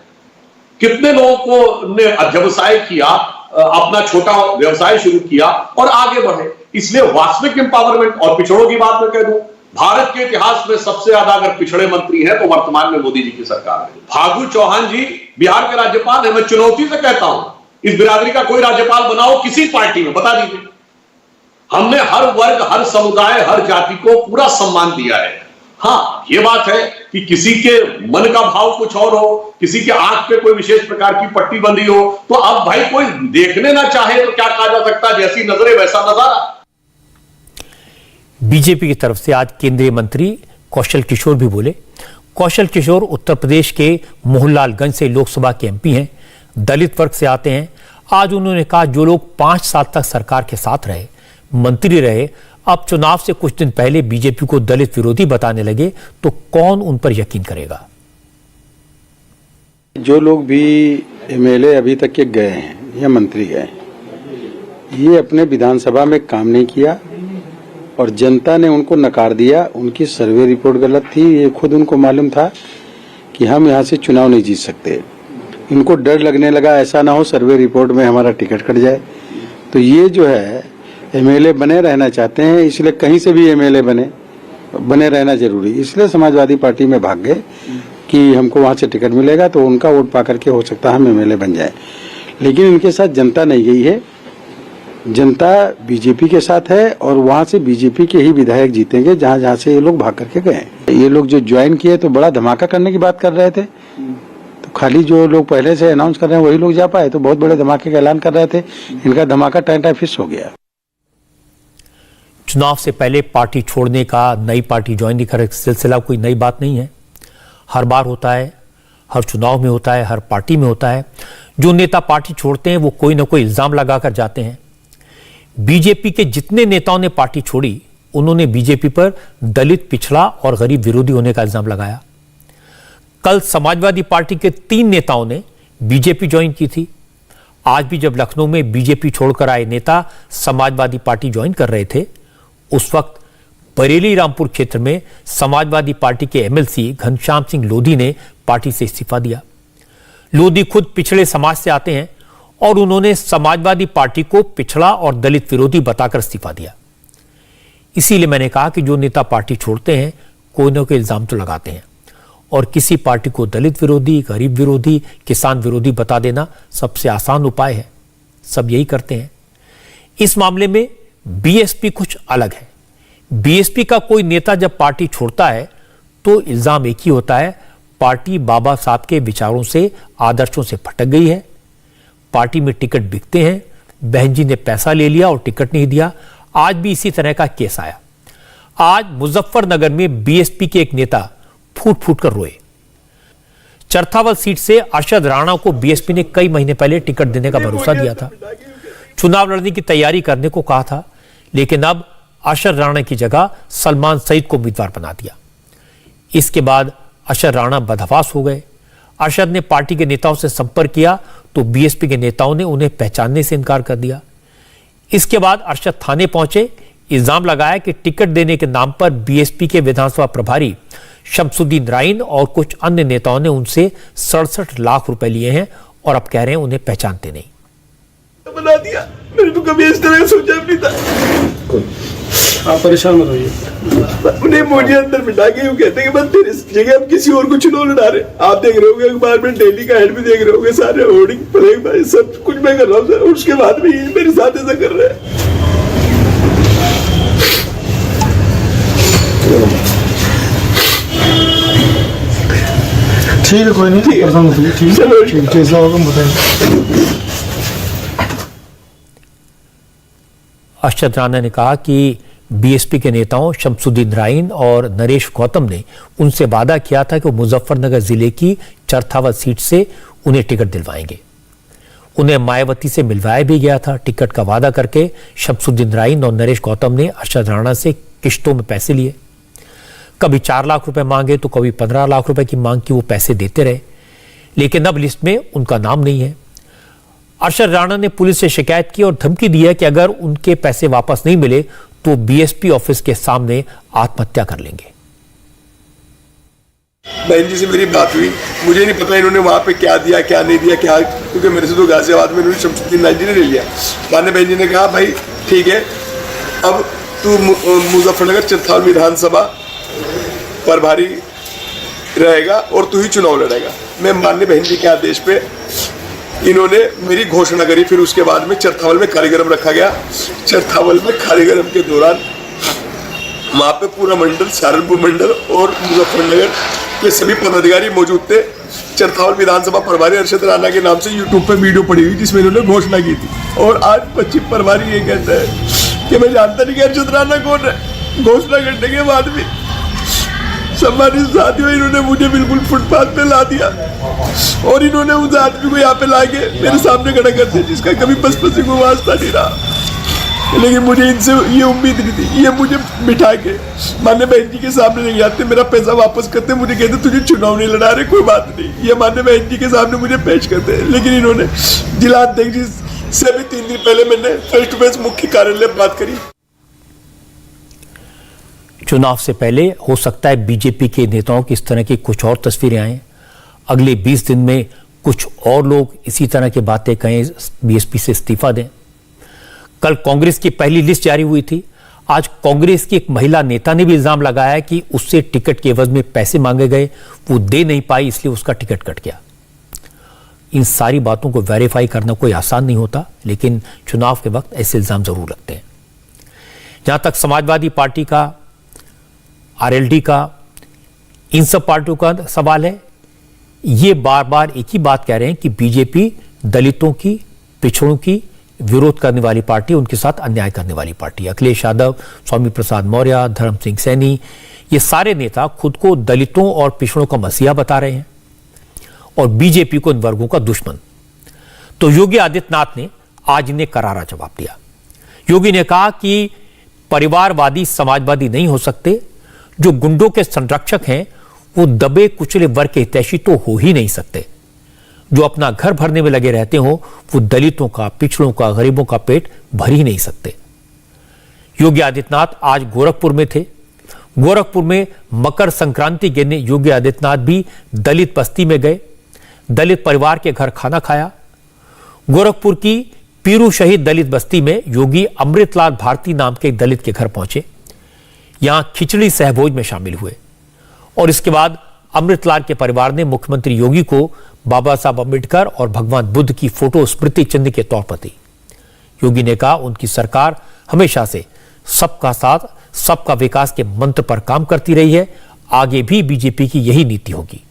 कितने लोगों को ने व्यवसाय किया, अपना छोटा व्यवसाय शुरू किया और आगे बढ़े। इसलिए वास्तविक एम्पावरमेंट, और पिछड़ों की बात मैं कह दूं, भारत के इतिहास में सबसे ज्यादा अगर पिछड़े मंत्री हैं तो वर्तमान में मोदी जी की सरकार है। फागू चौहान जी बिहार के राज्यपाल हैं। मैं चुनौती से कहता हूं, इस बिरादरी का कोई राज्यपाल बनाओ किसी पार्टी में, बता दीजिए। हमने हर वर्ग, हर समुदाय, हर जाति को पूरा सम्मान दिया है। हाँ, यह बात है कि किसी के मन का भाव कुछ और हो, किसी के आंख पे कोई विशेष प्रकार की पट्टी बंधी हो, तो अब भाई कोई देखने ना चाहे तो क्या कहा जा सकता, जैसी नजरें वैसा नजारा। बीजेपी की तरफ से आज केंद्रीय मंत्री कौशल किशोर भी बोले। कौशल किशोर उत्तर प्रदेश के मोहनलालगंज से लोकसभा के MP हैं, दलित वर्ग से आते हैं। आज उन्होंने कहा, जो लोग 5 साल तक सरकार के साथ रहे, मंत्री रहे, अब चुनाव से कुछ दिन पहले बीजेपी को दलित विरोधी बताने लगे तो कौन उन पर यकीन करेगा। जो लोग भी MLA अभी तक के गए हैं या मंत्री गए, ये अपने विधानसभा में काम नहीं किया और जनता ने उनको नकार दिया। उनकी सर्वे रिपोर्ट गलत थी, ये खुद उनको मालूम था कि हम यहाँ से चुनाव नहीं जीत सकते। इनको डर लगने लगा ऐसा ना हो सर्वे रिपोर्ट में हमारा टिकट कट जाए। तो ये जो है MLA बने रहना चाहते हैं, इसलिए कहीं से भी MLA बने रहना जरूरी, इसलिए समाजवादी पार्टी में भाग गए कि हमको वहां से टिकट मिलेगा तो उनका वोट पा करके हो सकता है हम MLA बन जाए। लेकिन इनके साथ जनता नहीं गई है, जनता बीजेपी के साथ है और वहां से बीजेपी के ही विधायक जीतेंगे जहां जहां से ये लोग भाग करके गए। ये लोग जो ज्वाइन किए तो बड़ा धमाका करने की बात कर रहे थे, तो खाली जो लोग पहले से अनाउंस कर रहे हैं वही लोग जा पाए, तो बहुत बड़े धमाके का ऐलान कर रहे थे। इनका धमाका टाइम फिक्स हो गया। चुनाव से पहले पार्टी छोड़ने का, नई पार्टी ज्वाइन करने का सिलसिला कोई नई बात नहीं है, हर बार होता है, हर चुनाव में होता है, हर पार्टी में होता है। जो नेता पार्टी छोड़ते हैं वो कोई ना कोई इल्जाम लगाकर जाते हैं। बीजेपी के जितने नेताओं ने पार्टी छोड़ी, उन्होंने बीजेपी पर दलित, पिछड़ा और गरीब विरोधी होने का इल्जाम लगाया। कल समाजवादी पार्टी के 3 नेताओं ने बीजेपी ज्वाइन की थी। आज भी जब लखनऊ में बीजेपी छोड़कर आए नेता समाजवादी पार्टी ज्वाइन कर रहे थे, उस वक्त बरेली रामपुर क्षेत्र में समाजवादी पार्टी के MLC घनश्याम सिंह लोधी ने पार्टी से इस्तीफा दिया। लोधी खुद पिछड़े समाज से आते हैं और उन्होंने समाजवादी पार्टी को पिछड़ा और दलित विरोधी बताकर इस्तीफा दिया। इसीलिए मैंने कहा कि जो नेता पार्टी छोड़ते हैं कोई ना कोई इल्जाम तो लगाते हैं, और किसी पार्टी को दलित विरोधी, गरीब विरोधी, किसान विरोधी बता देना सबसे आसान उपाय है। सब यही करते हैं। इस मामले में BSP कुछ अलग है। बीएसपी का कोई नेता जब पार्टी छोड़ता है तो इल्जाम एक ही होता है, पार्टी बाबा साहब के विचारों से, आदर्शों से भटक गई है। पार्टी में टिकट बिकते हैं, बहन जी ने पैसा ले लिया और टिकट नहीं दिया। आज भी इसी तरह का केस आया। आज मुजफ्फरनगर में बीएसपी के एक नेता फूट फूट कर रोए। चरथावल सीट से अरशद राणा को बीएसपी ने कई महीने पहले टिकट देने का भरोसा दिया था, चुनाव लड़ने की तैयारी करने को कहा था, लेकिन अब अरशद राणा की जगह सलमान सईद को उम्मीदवार बना दिया। इसके बाद अरशद राणा बदहवास हो गए। अरशद ने पार्टी के नेताओं से संपर्क किया तो बीएसपी के नेताओं ने उन्हें पहचानने से इनकार कर दिया। इसके बाद अरशद थाने पहुंचे, इल्जाम लगाया कि टिकट देने के नाम पर बीएसपी के विधानसभा प्रभारी शमसुद्दीन राइन और कुछ अन्य नेताओं ने उनसे 67 लाख रुपए लिए हैं और अब कह रहे हैं उन्हें पहचानते नहीं। बना दिया, मैंने तो कभी इस तरह सोचा भी नहीं था। आप परेशान मत होइए। उन्हें मुझे अंदर बिठा के यूं कहते हैं कि बस तेरे जगह अब किसी और को चुनाव लड़ा रहे। आप देख रहे होंगे अखबार में, डेली का हेड भी देख रहे होंगे, सारे होर्डिंग प्ले सब कुछ मैं कर रहा हूँ सर, उसके बाद भी ये मेरे साथ ऐसा कर रहे हैं। ठीक है, कोई नहीं, परेशान मत होइए। ठीक है, जैसा होगा बताएंगे। अरशद राणा ने कहा कि बीएसपी के नेताओं शमसुद्दीन राइन और नरेश गौतम ने उनसे वादा किया था कि वो मुजफ्फरनगर जिले की चरथावल सीट से उन्हें टिकट दिलवाएंगे। उन्हें मायावती से मिलवाया भी गया था। टिकट का वादा करके शमसुद्दीन राइन और नरेश गौतम ने अरशद राणा से किश्तों में पैसे लिए। कभी 4 लाख रुपए मांगे तो कभी 15 लाख रुपए की मांग की, वो पैसे देते रहे, लेकिन अब लिस्ट में उनका नाम नहीं है। अरशद राणा ने पुलिस से शिकायत की और धमकी दी है कि अगर उनके पैसे वापस नहीं मिले तो बीएसपी ऑफिस के सामने आत्महत्या कर लेंगे। बहन जी से मेरी बात हुई, मुझे नहीं पता इन्होंने वहाँ पे क्या दिया क्या नहीं दिया, क्या, क्योंकि मेरे से तो गाजियाबाद में इन्होंने शमसुद्दीन राइन जी ने ले लिया। बाद में बहन जी ने कहा भाई ठीक है, अब तू मुजफ्फरनगर चरथावल विधानसभा प्रभारी रहेगा और तू ही चुनाव लड़ेगा। मैं माननीय बहन जी के आदेश पे इन्होंने मेरी घोषणा करी। फिर उसके बाद में चरथावल में कार्यक्रम रखा गया। चरथावल में कार्यक्रम के दौरान वहाँ पे पूरा मंडल, सहारनपुर मंडल और मुजफ्फरनगर के सभी पदाधिकारी मौजूद थे। चरथावल विधानसभा प्रभारी अरशद राणा के नाम से यूट्यूब पे वीडियो पड़ी हुई जिसमें इन्होंने घोषणा की थी। और आज पश्चिम प्रभारी ये कहता है कि मैं जानता नहीं कि अरशद राणा कौन है। घोषणा करने के बाद भी सम्मानित साथियों, इन्होंने मुझे बिल्कुल फुटपाथ पे ला दिया और इन्होंने उस आदमी को यहाँ पे लाके मेरे सामने खड़ा कर दिया जिसका कभी पसपसी को वास्ता नहीं रहा। लेकिन मुझे इनसे ये उम्मीद नहीं थी। ये मुझे बिठा के मान्य बहन जी के सामने नहीं आते, मेरा पैसा वापस करते, मुझे कहते तुझे चुनाव नहीं लड़ा रहे, कोई बात नहीं। ये मान्य बहन जी के सामने मुझे पेश करते, लेकिन इन्होंने जिला अध्यक्ष जी से भी 3 दिन पहले मैंने फेस टू फेस मुख्य कार्यालय में बात करी। चुनाव से पहले हो सकता है बीजेपी के नेताओं की इस तरह की कुछ और तस्वीरें आए। अगले 20 दिन में कुछ और लोग इसी तरह की बातें कहें, बीएसपी से इस्तीफा दें। कल कांग्रेस की पहली लिस्ट जारी हुई थी। आज कांग्रेस की एक महिला नेता ने भी इल्जाम लगाया कि उससे टिकट के एवज में पैसे मांगे गए, वो दे नहीं पाई, इसलिए उसका टिकट कट गया। इन सारी बातों को वेरीफाई करना कोई आसान नहीं होता, लेकिन चुनाव के वक्त ऐसे इल्जाम जरूर लगते हैं। जहां तक समाजवादी पार्टी का, आरएलडी का, इन सब पार्टियों का सवाल है, ये बार बार एक ही बात कह रहे हैं कि बीजेपी दलितों की, पिछड़ों की विरोध करने वाली पार्टी, उनके साथ अन्याय करने वाली पार्टी। अखिलेश यादव, स्वामी प्रसाद मौर्य, धर्म सिंह सैनी, ये सारे नेता खुद को दलितों और पिछड़ों का मसीहा बता रहे हैं और बीजेपी को इन वर्गों का दुश्मन। तो योगी आदित्यनाथ ने आज इन्हें करारा जवाब दिया। योगी ने कहा कि परिवारवादी समाजवादी नहीं हो सकते, जो गुंडों के संरक्षक हैं वो दबे कुचले वर्ग के हितैषी तो हो ही नहीं सकते। जो अपना घर भरने में लगे रहते हो वो दलितों का, पिछड़ों का, गरीबों का पेट भर ही नहीं सकते। योगी आदित्यनाथ आज गोरखपुर में थे। गोरखपुर में मकर संक्रांति के दिन योगी आदित्यनाथ भी दलित बस्ती में गए, दलित परिवार के घर खाना खाया। गोरखपुर की पीरू शहीद दलित बस्ती में योगी अमृतलाल भारती नाम के एक दलित के घर पहुंचे। यहां खिचड़ी सहभोज में शामिल हुए और इसके बाद अमृतलाल के परिवार ने मुख्यमंत्री योगी को बाबा साहब अम्बेडकर और भगवान बुद्ध की फोटो स्मृति चिन्ह के तौर पर दी। योगी ने कहा उनकी सरकार हमेशा से सबका साथ, सबका विकास के मंत्र पर काम करती रही है। आगे भी बीजेपी की यही नीति होगी।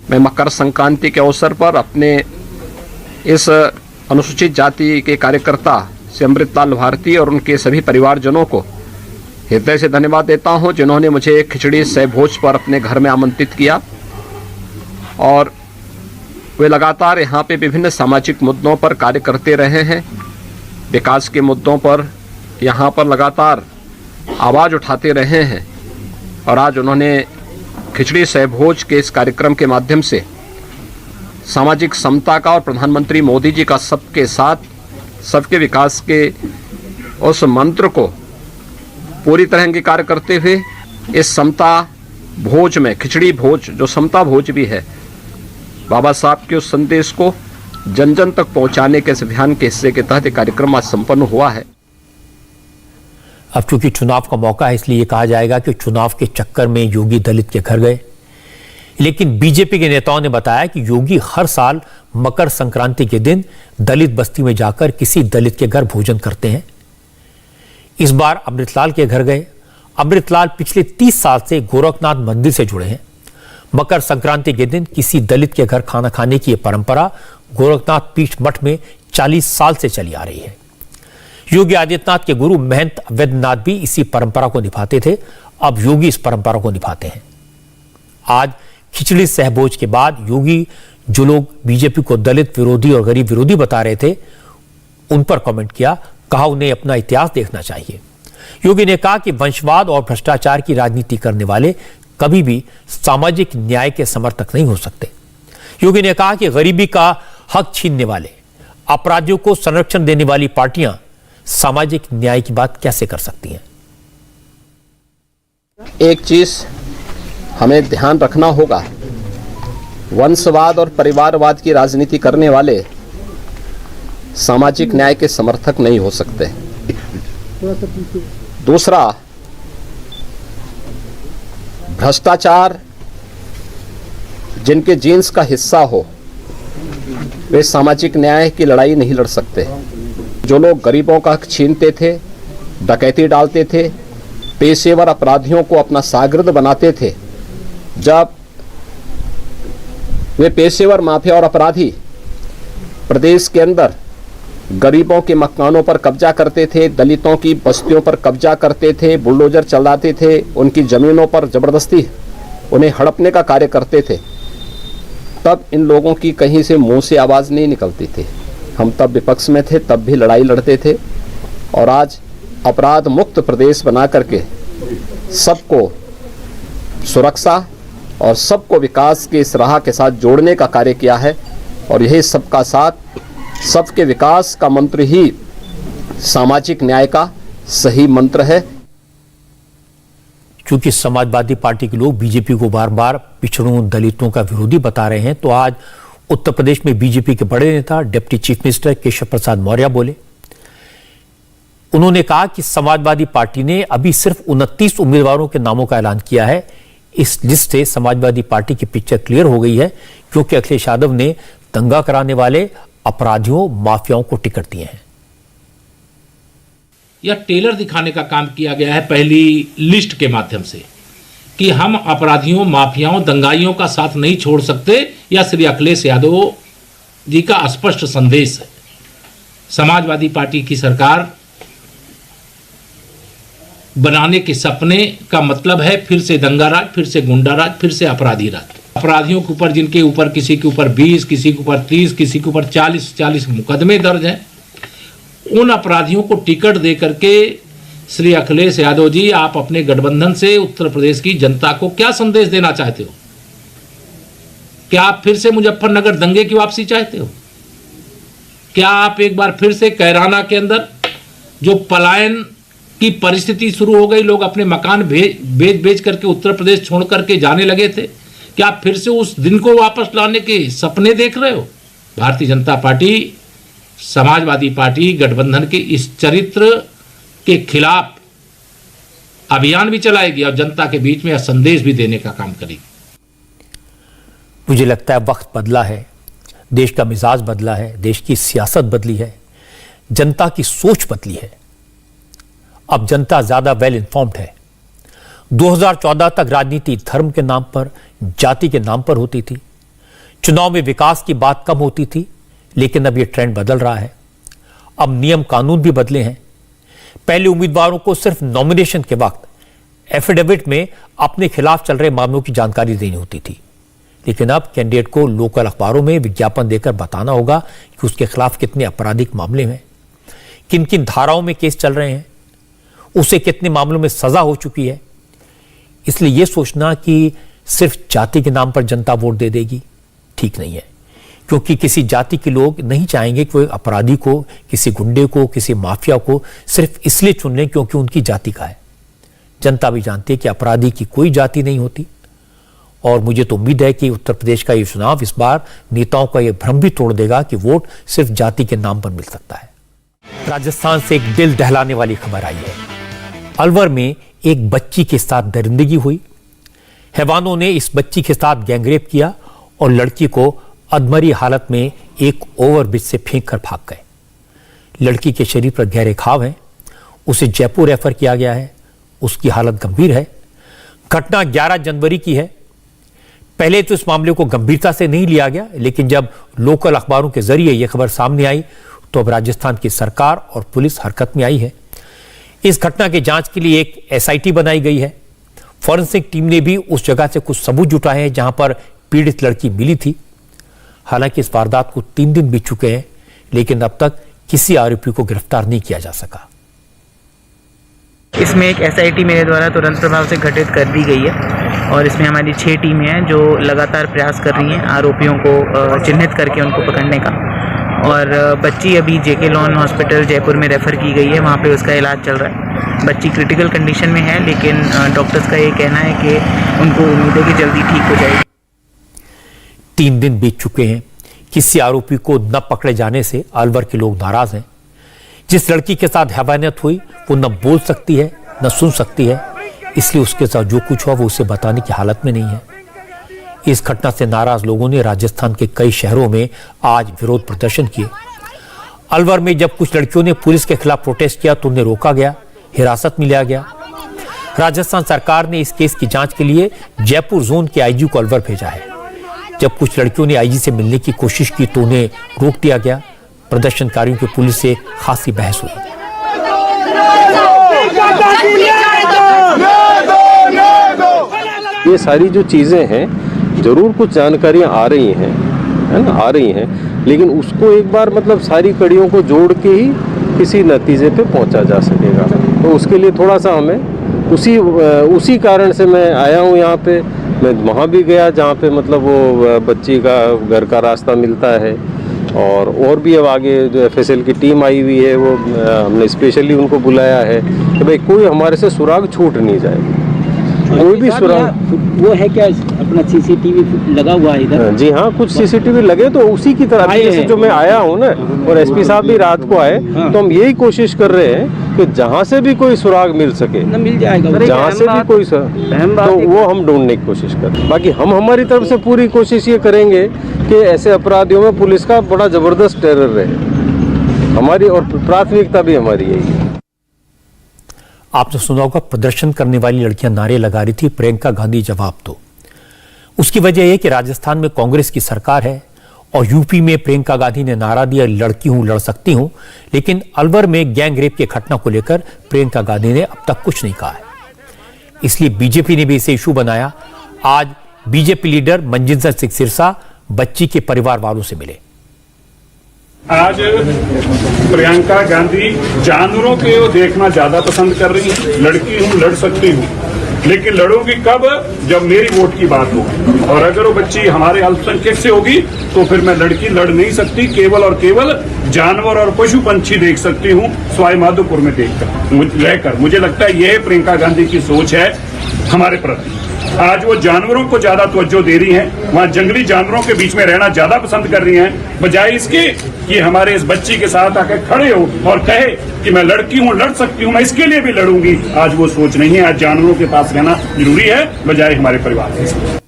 मैं मकर संक्रांति के अवसर पर अपने इस अनुसूचित जाति के कार्यकर्ता से अमृतलाल भारती और उनके सभी परिवारजनों को हृदय से धन्यवाद देता हूं, जिन्होंने मुझे खिचड़ी सह भोज पर अपने घर में आमंत्रित किया और वे लगातार यहाँ पे विभिन्न सामाजिक मुद्दों पर कार्य करते रहे हैं। विकास के मुद्दों पर यहाँ पर लगातार आवाज़ उठाते रहे हैं और आज उन्होंने खिचड़ी सह भोज के इस कार्यक्रम के माध्यम से सामाजिक समता का और प्रधानमंत्री मोदी जी का सबके साथ सबके विकास के उस मंत्र को पूरी तरह अंगीकार करते हुए इस समता भोज में खिचड़ी भोज जो समता भोज भी है, बाबा साहब के उस संदेश को जन जन तक पहुंचाने के इस अभियान के हिस्से के तहत कार्यक्रम आज संपन्न हुआ है। अब चूंकि चुनाव का मौका है, इसलिए कहा जाएगा कि चुनाव के चक्कर में योगी दलित के घर गए, लेकिन बीजेपी के नेताओं ने बताया कि योगी हर साल मकर संक्रांति के दिन दलित बस्ती में जाकर किसी दलित के घर भोजन करते हैं। इस बार अमृतलाल के घर गए। अमृतलाल पिछले 30 साल से गोरखनाथ मंदिर से जुड़े हैं। मकर संक्रांति के दिन किसी दलित के घर खाना खाने की यह परंपरा गोरखनाथ पीठ मठ में 40 साल से चली आ रही है। योगी आदित्यनाथ के गुरु महंत वैद्यनाथ भी इसी परंपरा को निभाते थे। अब योगी इस परंपरा को निभाते हैं। आज खिचड़ी सहभोज के बाद योगी जो लोग बीजेपी को दलित विरोधी और गरीब विरोधी बता रहे थे, उन पर कमेंट किया, कहा उन्हें अपना इतिहास देखना चाहिए। योगी ने कहा कि वंशवाद और भ्रष्टाचार की राजनीति करने वाले कभी भी सामाजिक न्याय के समर्थक नहीं हो सकते। योगी ने कहा कि गरीबी का हक छीनने वाले, अपराधियों को संरक्षण देने वाली पार्टियां सामाजिक न्याय की बात कैसे कर सकती हैं। एक चीज हमें ध्यान रखना होगा, वंशवाद और परिवारवाद की राजनीति करने वाले सामाजिक न्याय के समर्थक नहीं हो सकते। दूसरा, भ्रष्टाचार जिनके जीन्स का हिस्सा हो, वे सामाजिक न्याय की लड़ाई नहीं लड़ सकते। जो लोग गरीबों का हक छीनते थे, डकैती डालते थे, पेशेवर अपराधियों को अपना शागिर्द बनाते थे, जब वे पेशेवर माफिया और अपराधी प्रदेश के अंदर गरीबों के मकानों पर कब्जा करते थे, दलितों की बस्तियों पर कब्जा करते थे, बुलडोजर चलाते थे, उनकी जमीनों पर जबरदस्ती उन्हें हड़पने का कार्य करते थे, तब इन लोगों की कहीं से मुंह से आवाज़ नहीं निकलती थी। हम तब विपक्ष में थे, तब भी लड़ाई लड़ते थे। और आज अपराध मुक्त प्रदेश बना करके सबको सुरक्षा और सबको विकास के इस राह के साथ जोड़ने का कार्य किया है। और यही सबका साथ, सबके विकास का मंत्र ही सामाजिक न्याय का सही मंत्र है। क्योंकि समाजवादी पार्टी के लोग बीजेपी को बार बार पिछड़ों, दलितों का विरोधी बता रहे हैं, तो आज उत्तर प्रदेश में बीजेपी के बड़े नेता deputy chief minister Keshav Prasad Maurya बोले। उन्होंने कहा कि समाजवादी पार्टी ने अभी सिर्फ 29 उम्मीदवारों के नामों का ऐलान किया है। इस लिस्ट से समाजवादी पार्टी की पिक्चर क्लियर हो गई है, क्योंकि अखिलेश यादव ने दंगा कराने वाले अपराधियों, माफियाओं को टिकट दिए हैं। यह टेलर दिखाने का काम किया गया है पहली लिस्ट के माध्यम से कि हम अपराधियों, माफियाओं, दंगाइयों का साथ नहीं छोड़ सकते। यह श्री अखिलेश यादव जी का स्पष्ट संदेश है। समाजवादी पार्टी की सरकार बनाने के सपने का मतलब है फिर से दंगाराज, फिर से गुंडाराज, फिर से अपराधी राज। अपराधियों के ऊपर, जिनके ऊपर किसी के ऊपर 20, किसी के ऊपर 30, किसी के ऊपर 40 मुकदमे दर्ज हैं, उन अपराधियों को टिकट दे करके श्री अखिलेश यादव जी, आप अपने गठबंधन से उत्तर प्रदेश की जनता को क्या संदेश देना चाहते हो? क्या आप फिर से मुजफ्फरनगर दंगे की वापसी चाहते हो? क्या आप एक बार फिर से कैराना के अंदर जो पलायन की परिस्थिति शुरू हो गई, लोग अपने मकान बेच करके उत्तर प्रदेश छोड़ करके जाने लगे थे, क्या आप फिर से उस दिन को वापस लाने के सपने देख रहे हो? भारतीय जनता पार्टी, समाजवादी पार्टी गठबंधन के इस चरित्र के खिलाफ अभियान भी चलाएगी और जनता के बीच में यह संदेश भी देने का काम करेगी। मुझे लगता है वक्त बदला है, देश का मिजाज बदला है, देश की सियासत बदली है, जनता की सोच बदली है। अब जनता ज्यादा वेल इन्फॉर्म्ड है। 2014 तक राजनीति धर्म के नाम पर, जाति के नाम पर होती थी। चुनाव में विकास की बात कम होती थी, लेकिन अब यह ट्रेंड बदल रहा है। अब नियम कानून भी बदले हैं। पहले उम्मीदवारों को सिर्फ नॉमिनेशन के वक्त एफिडेविट में अपने खिलाफ चल रहे मामलों की जानकारी देनी होती थी, लेकिन अब कैंडिडेट को लोकल अखबारों में विज्ञापन देकर बताना होगा कि उसके खिलाफ कितने आपराधिक मामले हैं, किन किन धाराओं में केस चल रहे हैं, उसे कितने मामलों में सजा हो चुकी है। इसलिए यह सोचना कि सिर्फ जाति के नाम पर जनता वोट दे देगी, ठीक नहीं है, क्योंकि किसी जाति के लोग नहीं चाहेंगे कि कोई अपराधी को, किसी गुंडे को, किसी माफिया को सिर्फ इसलिए चुन लें क्योंकि उनकी जाति का है। जनता भी जानती है कि अपराधी की कोई जाति नहीं होती। और मुझे तो उम्मीद है कि उत्तर प्रदेश का ये चुनाव इस बार नेताओं का यह भ्रम भी तोड़ देगा कि वोट सिर्फ जाति के नाम पर मिल सकता है। राजस्थान से एक दिल दहलाने वाली खबर आई है। अलवर में एक बच्ची के साथ दरिंदगी हुई। हैवानों ने इस बच्ची के साथ गैंगरेप किया और लड़की को अधमरी हालत में एक ओवरब्रिज से फेंक कर भाग गए। लड़की के शरीर पर गहरे घाव हैं। उसे जयपुर रेफर किया गया है। उसकी हालत गंभीर है। घटना 11 जनवरी की है। पहले तो इस मामले को गंभीरता से नहीं लिया गया, लेकिन जब लोकल अखबारों के जरिए यह खबर सामने आई तो अब राजस्थान की सरकार और पुलिस हरकत में आई है। इस घटना की जांच के लिए एक एसआईटी बनाई गई है। फॉरेंसिक टीम ने भी उस जगह से कुछ सबूत जुटाए हैं जहां पर पीड़ित लड़की मिली थी। हालांकि इस वारदात को 3 दिन बीत चुके हैं, लेकिन अब तक किसी आरोपी को गिरफ्तार नहीं किया जा सका। इसमें एक एसआईटी मेरे द्वारा तुरंत प्रभाव से गठित कर दी गई है और इसमें हमारी 6 टीमें हैं जो लगातार प्रयास कर रही हैं आरोपियों को चिन्हित करके उनको पकड़ने का। और बच्ची अभी जेके लॉन हॉस्पिटल जयपुर में रेफ़र की गई है, वहाँ पे उसका इलाज चल रहा है। बच्ची क्रिटिकल कंडीशन में है, लेकिन डॉक्टर्स का ये कहना है कि उनको उम्मीद है कि जल्दी ठीक हो जाएगी। 3 दिन बीत चुके हैं। किसी आरोपी को न पकड़े जाने से अलवर के लोग नाराज हैं। जिस लड़की के साथ हैवानियत हुई वो न बोल सकती है न सुन सकती है, इसलिए उसके साथ जो कुछ हुआ वो उसे बताने की हालत में नहीं है। इस घटना से नाराज लोगों ने राजस्थान के कई शहरों में आज विरोध प्रदर्शन किए। अलवर में जब कुछ लड़कियों ने पुलिस के खिलाफ प्रोटेस्ट किया तो उन्हें रोका गया, हिरासत में लिया गया। राजस्थान सरकार ने इस केस की जांच के लिए जयपुर जोन के आईजी को अलवर भेजा है। जब कुछ लड़कियों ने आईजी से मिलने की कोशिश की तो उन्हें रोक दिया गया। प्रदर्शनकारियों की पुलिस से खासी बहस हुई। ये सारी जो चीजें हैं, जरूर कुछ जानकारियां आ रही हैं, है ना, आ रही हैं, लेकिन उसको एक बार मतलब सारी कड़ियों को जोड़ के ही किसी नतीजे पे पहुंचा जा सकेगा। तो उसके लिए थोड़ा सा हमें उसी कारण से मैं आया हूँ यहाँ पे। मैं वहाँ भी गया जहाँ पे मतलब वो बच्ची का घर का रास्ता मिलता है, और भी अब आगे जो एफएसएल की टीम आई हुई है वो हमने स्पेशली उनको बुलाया है कि भाई कोई हमारे से सुराग छूट नहीं जाए। कोई भी सुराग वो है क्या अपना सीसीटीवी लगा हुआ है इधर? जी हाँ, कुछ सीसीटीवी लगे तो उसी की तरह जैसे जो मैं आया हूँ ना, और एसपी साहब भी रात को आए, तो हम यही कोशिश कर रहे हैं कि जहाँ से भी कोई सुराग मिल सके न मिल जाएगा, जहाँ से भी कोई तो वो हम ढूंढने की कोशिश करें। बाकी हम हमारी तरफ से पूरी कोशिश ये करेंगे कि ऐसे अपराधियों में पुलिस का बड़ा जबरदस्त टेरर रहे हमारी, और प्राथमिकता भी हमारी यही है। आपने सुना होगा प्रदर्शन करने वाली लड़कियां नारे लगा रही थी, प्रियंका गांधी जवाब दो। उसकी वजह यह कि राजस्थान में कांग्रेस की सरकार है और यूपी में प्रियंका गांधी ने नारा दिया लड़की हूं लड़ सकती हूं, लेकिन अलवर में गैंग रेप की घटना को लेकर प्रियंका गांधी ने अब तक कुछ नहीं कहा है। इसलिए बीजेपी ने भी इसे इशू बनाया। आज बीजेपी लीडर मंजिंदर सिंह सिरसा बच्ची के परिवार वालों से मिले। आज प्रियंका गांधी जानवरों को देखना ज्यादा पसंद कर रही है। लड़की हूं लड़ सकती हूं, लेकिन लड़ूंगी कब? जब मेरी वोट की बात होगी, और अगर वो बच्ची हमारे अल्पसंख्यक से होगी तो फिर मैं लड़की लड़ नहीं सकती। केवल और केवल जानवर और पशु पंछी देख सकती हूँ सवाई माधोपुर में रहकर। मुझे लगता है यह प्रियंका गांधी की सोच है हमारे प्रति। आज वो जानवरों को ज्यादा तवज्जो दे रही हैं, वहाँ जंगली जानवरों के बीच में रहना ज्यादा पसंद कर रही हैं, बजाय इसके कि हमारे इस बच्ची के साथ आकर खड़े हो और कहे कि मैं लड़की हूँ लड़ सकती हूँ, मैं इसके लिए भी लड़ूंगी। आज वो सोच नहीं है। आज जानवरों के पास रहना जरूरी है बजाय हमारे परिवार के साथ।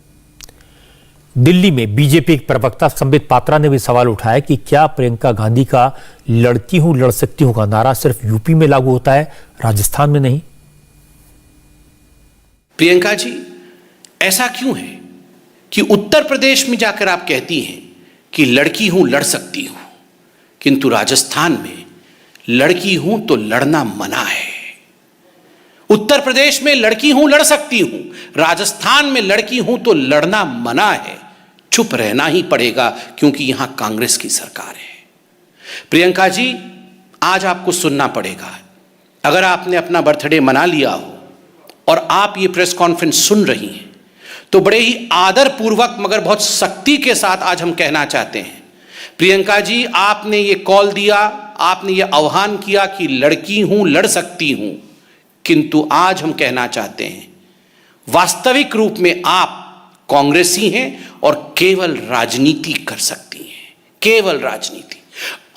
दिल्ली में बीजेपी के प्रवक्ता संबित पात्रा ने भी सवाल उठाया कि क्या प्रियंका गांधी का लड़की हूं लड़ सकती हूं का नारा सिर्फ यूपी में लागू होता है, राजस्थान में नहीं। प्रियंका जी, ऐसा क्यों है कि उत्तर प्रदेश में जाकर आप कहती हैं कि लड़की हूं लड़ सकती हूं, किंतु राजस्थान में लड़की हूं तो लड़ना मना है। उत्तर प्रदेश में लड़की हूं लड़ सकती हूं, राजस्थान में लड़की हूं तो लड़ना मना है। चुप रहना ही पड़ेगा क्योंकि यहां कांग्रेस की सरकार है। प्रियंका जी, आज आपको सुनना पड़ेगा। अगर आपने अपना बर्थडे मना लिया हो और आप ये प्रेस कॉन्फ्रेंस सुन रही हैं तो बड़े ही आदरपूर्वक मगर बहुत सख्ती के साथ आज हम कहना चाहते हैं, प्रियंका जी, आपने ये कॉल दिया, आपने ये आह्वान किया कि लड़की हूं लड़ सकती हूं, किंतु आज हम कहना चाहते हैं वास्तविक रूप में आप कांग्रेसी हैं और केवल राजनीति कर सकती हैं, केवल राजनीति।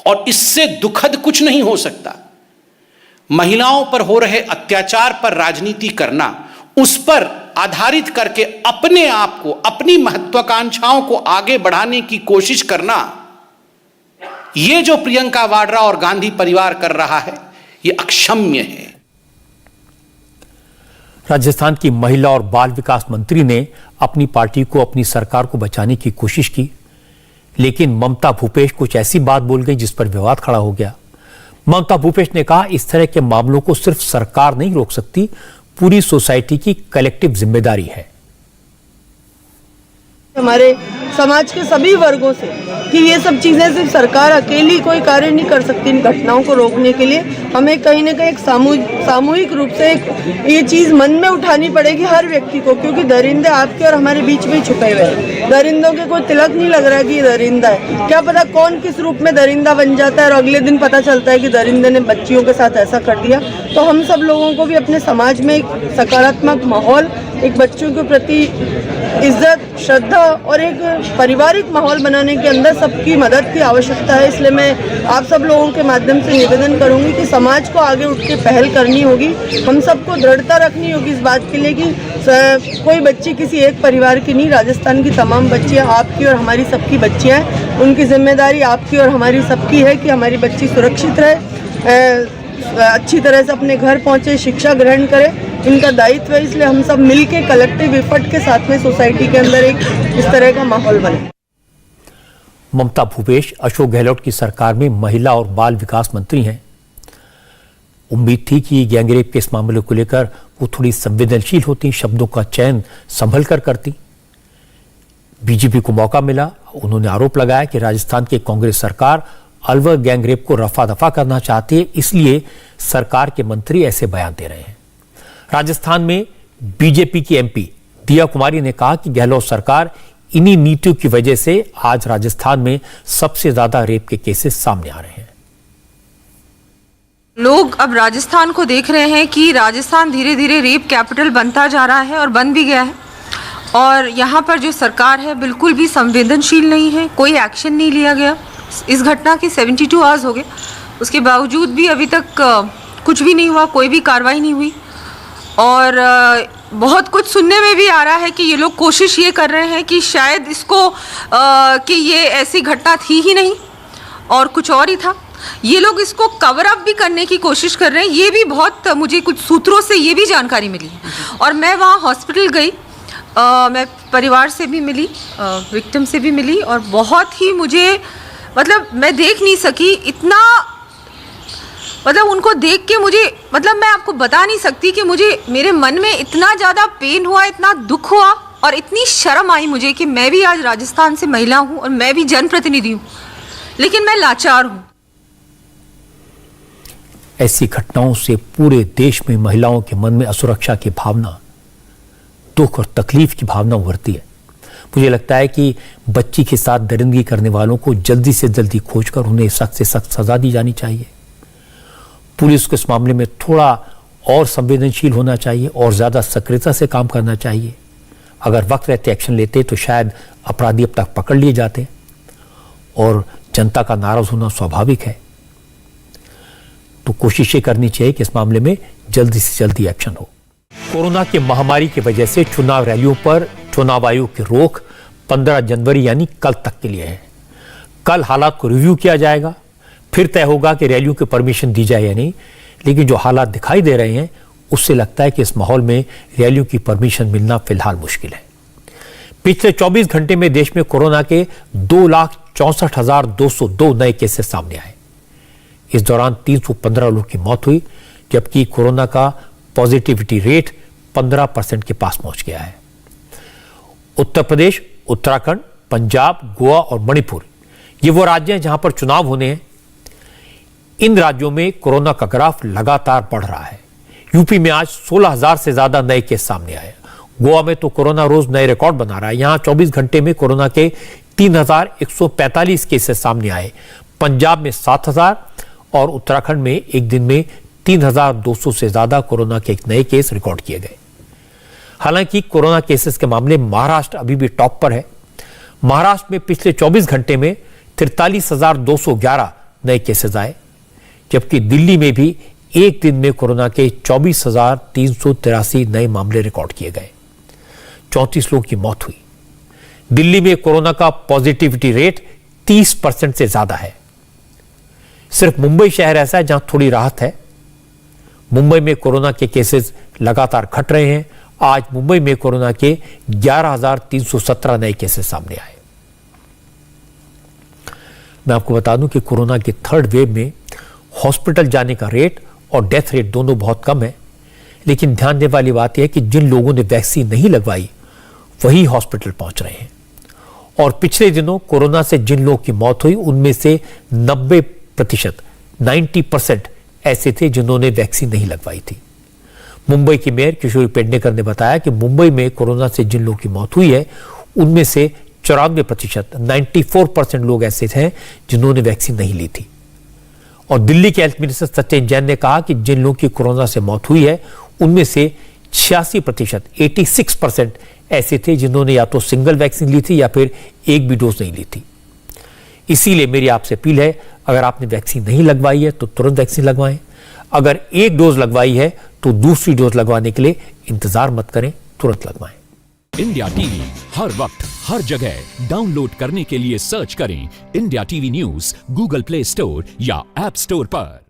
और इससे दुखद कुछ नहीं हो सकता। महिलाओं पर हो रहे अत्याचार पर राजनीति करना, उस पर आधारित करके अपने आप को, अपनी महत्वाकांक्षाओं को आगे बढ़ाने की कोशिश करना, यह जो प्रियंका वाड्रा और गांधी परिवार कर रहा है, यह अक्षम्य है। राजस्थान की महिला और बाल विकास मंत्री ने अपनी पार्टी को, अपनी सरकार को बचाने की कोशिश की, लेकिन ममता भूपेश कुछ ऐसी बात बोल गई जिस पर विवाद खड़ा हो गया। ममता भूपेश ने कहा, इस तरह के मामलों को सिर्फ सरकार नहीं रोक सकती, पूरी सोसाइटी की कलेक्टिव जिम्मेदारी है। हमारे समाज के सभी वर्गों से कि ये सब चीज़ें सिर्फ सरकार अकेली कोई कार्य नहीं कर सकती। इन घटनाओं को रोकने के लिए हमें कहीं ना कहीं एक सामूहिक रूप से एक ये चीज़ मन में उठानी पड़ेगी हर व्यक्ति को, क्योंकि दरिंदे आपके और हमारे बीच में ही छुपे हुए हैं। दरिंदों के कोई तिलक नहीं लग रहा है कि ये दरिंदा है। क्या पता कौन किस रूप में दरिंदा बन जाता है और अगले दिन पता चलता है कि दरिंदे ने बच्चियों के साथ ऐसा कर दिया। तो हम सब लोगों को भी अपने समाज में एक सकारात्मक माहौल, एक बच्चों के प्रति इज्जत, श्रद्धा और एक पारिवारिक माहौल बनाने के अंदर सबकी मदद की आवश्यकता है। इसलिए मैं आप सब लोगों के माध्यम से निवेदन करूंगी कि समाज को आगे उठ के पहल करनी होगी। हम सबको दृढ़ता रखनी होगी इस बात के लिए कि कोई बच्ची किसी एक परिवार की नहीं, राजस्थान की तमाम बच्चियां आपकी और हमारी सबकी बच्चियां हैं। उनकी जिम्मेदारी आपकी और हमारी सबकी है कि हमारी बच्ची सुरक्षित रहे, अच्छी तरह से अपने घर पहुंचे, शिक्षा ग्रहण करे, इनका दायित्व है। इसलिए हम सब मिलके कलेक्टिव एफर्ट के साथ में सोसाइटी के अंदर एक इस तरह का माहौल बने। ममता भूपेश अशोक गहलोत की सरकार में महिला और बाल विकास मंत्री हैं। उम्मीद थी कि गैंगरेप के इस मामले को लेकर वो थोड़ी संवेदनशील होती, शब्दों का चयन संभल कर करती। बीजेपी को मौका मिला, उन्होंने आरोप लगाया कि राजस्थान की कांग्रेस सरकार अलवर गैंगरेप को रफा दफा करना चाहती है, इसलिए सरकार के मंत्री ऐसे बयान दे रहे हैं। राजस्थान में बीजेपी की एमपी दिया कुमारी ने कहा कि गहलोत सरकार इन्हीं नीतियों की वजह से आज राजस्थान में सबसे ज्यादा रेप के केसेस सामने आ रहे हैं। लोग अब राजस्थान को देख रहे हैं कि राजस्थान धीरे धीरे रेप कैपिटल बनता जा रहा है और बन भी गया है। और यहाँ पर जो सरकार है बिल्कुल भी संवेदनशील नहीं है, कोई एक्शन नहीं लिया गया। इस घटना के 72 आवर्स हो गए, उसके बावजूद भी अभी तक कुछ भी नहीं हुआ, कोई भी कार्रवाई नहीं हुई। और बहुत कुछ सुनने में भी आ रहा है कि ये लोग कोशिश ये कर रहे हैं कि शायद इसको कि ये ऐसी घटना थी ही नहीं और कुछ और ही था। ये लोग इसको कवर अप भी करने की कोशिश कर रहे हैं। ये भी बहुत, मुझे कुछ सूत्रों से ये भी जानकारी मिली और मैं वहाँ हॉस्पिटल गई, मैं परिवार से भी मिली, विक्टिम से भी मिली और बहुत ही मुझे मतलब मैं देख नहीं सकी इतना, मतलब उनको देख के मुझे, मतलब मैं आपको बता नहीं सकती कि मुझे, मेरे मन में इतना ज़्यादा पेन हुआ, इतना दुख हुआ और इतनी शर्म आई मुझे कि मैं भी आज राजस्थान से महिला हूँ और मैं भी जनप्रतिनिधि हूँ, लेकिन मैं लाचार हूँ। ऐसी घटनाओं से पूरे देश में महिलाओं के मन में असुरक्षा की भावना, दुख और तकलीफ की भावना उभरती है। मुझे लगता है कि बच्ची के साथ दरिंदगी करने वालों को जल्दी से जल्दी खोजकर उन्हें सख्त से सख्त सजा दी जानी चाहिए। पुलिस को इस मामले में थोड़ा और संवेदनशील होना चाहिए और ज्यादा सक्रियता से काम करना चाहिए। अगर वक्त रहते एक्शन लेते तो शायद अपराधी अब तक पकड़ लिए जाते और जनता का नाराज होना स्वाभाविक है। तो कोशिशें करनी चाहिए कि इस मामले में जल्दी से जल्दी एक्शन हो। कोरोना की महामारी की वजह से चुनाव रैलियों पर चुनाव आयोग की रोक 15 जनवरी यानी कल तक के लिए है। कल हालात को रिव्यू किया जाएगा, फिर तय होगा कि रैलियों की परमिशन दी जाए या नहीं। लेकिन जो हालात दिखाई दे रहे हैं उससे लगता है कि इस माहौल में रैलियों की परमिशन मिलना फिलहाल मुश्किल है। पिछले 24 घंटे में देश में कोरोना के 2,64,202 नए केसेस सामने आए। इस दौरान 315 लोगों की मौत हुई, जबकि कोरोना का पॉजिटिविटी रेट 15% के पास पहुंच गया है। उत्तर प्रदेश, उत्तराखंड, पंजाब, गोवा और मणिपुर ये वो राज्य हैं जहां पर चुनाव होने हैं। इन राज्यों में कोरोना का ग्राफ लगातार बढ़ रहा है। यूपी में आज 16,000 से ज्यादा नए केस सामने आए। गोवा में तो कोरोना रोज नए रिकॉर्ड बना रहा है। यहां 24 घंटे में कोरोना के 3,145 केसेस सामने आए। पंजाब में 7,000 और उत्तराखंड में एक दिन में 3,200 से ज्यादा कोरोना के नए केस रिकॉर्ड किए गए। हालांकि कोरोना केसेस के मामले महाराष्ट्र अभी भी टॉप पर है। महाराष्ट्र में पिछले 24 घंटे में 43,211 नए केसेस आए, जबकि दिल्ली में भी एक दिन में कोरोना के 24,383 नए मामले रिकॉर्ड किए गए। 34 लोगों की मौत हुई। दिल्ली में कोरोना का पॉजिटिविटी रेट 30% से ज्यादा है। सिर्फ मुंबई शहर ऐसा है जहां थोड़ी राहत है। मुंबई में कोरोना के केसेस लगातार घट रहे हैं। आज मुंबई में कोरोना के 11,317 नए केसेस सामने आए। मैं आपको बता दूं कि कोरोना के थर्ड वेव में हॉस्पिटल जाने का रेट और डेथ रेट दोनों बहुत कम है। लेकिन ध्यान देने वाली बात यह है कि जिन लोगों ने वैक्सीन नहीं लगवाई वही हॉस्पिटल पहुंच रहे हैं। और पिछले दिनों कोरोना से जिन लोगों की मौत हुई उनमें से 90% ऐसे थे जिन्होंने वैक्सीन नहीं लगवाई थी। मुंबई की मेयर किशोरी पेडनेकर ने बताया कि मुंबई में कोरोना से जिन लोगों की मौत हुई है उनमें से 94% लोग ऐसे थे जिन्होंने वैक्सीन नहीं ली थी। और दिल्ली के हेल्थ मिनिस्टर सत्येंद्र जैन ने कहा कि जिन लोगों की कोरोना से मौत हुई है उनमें से 86% ऐसे थे जिन्होंने या तो सिंगल वैक्सीन ली थी या फिर एक भी डोज नहीं ली थी। इसीलिए मेरी आपसे अपील है, अगर आपने वैक्सीन नहीं लगवाई है तो तुरंत वैक्सीन लगवाएं। अगर एक डोज लगवाई है तो दूसरी डोज लगवाने के लिए इंतजार मत करें, तुरंत लगवाएं। इंडिया टीवी हर वक्त हर जगह डाउनलोड करने के लिए सर्च करें India TV news Google play store या ऐप स्टोर पर।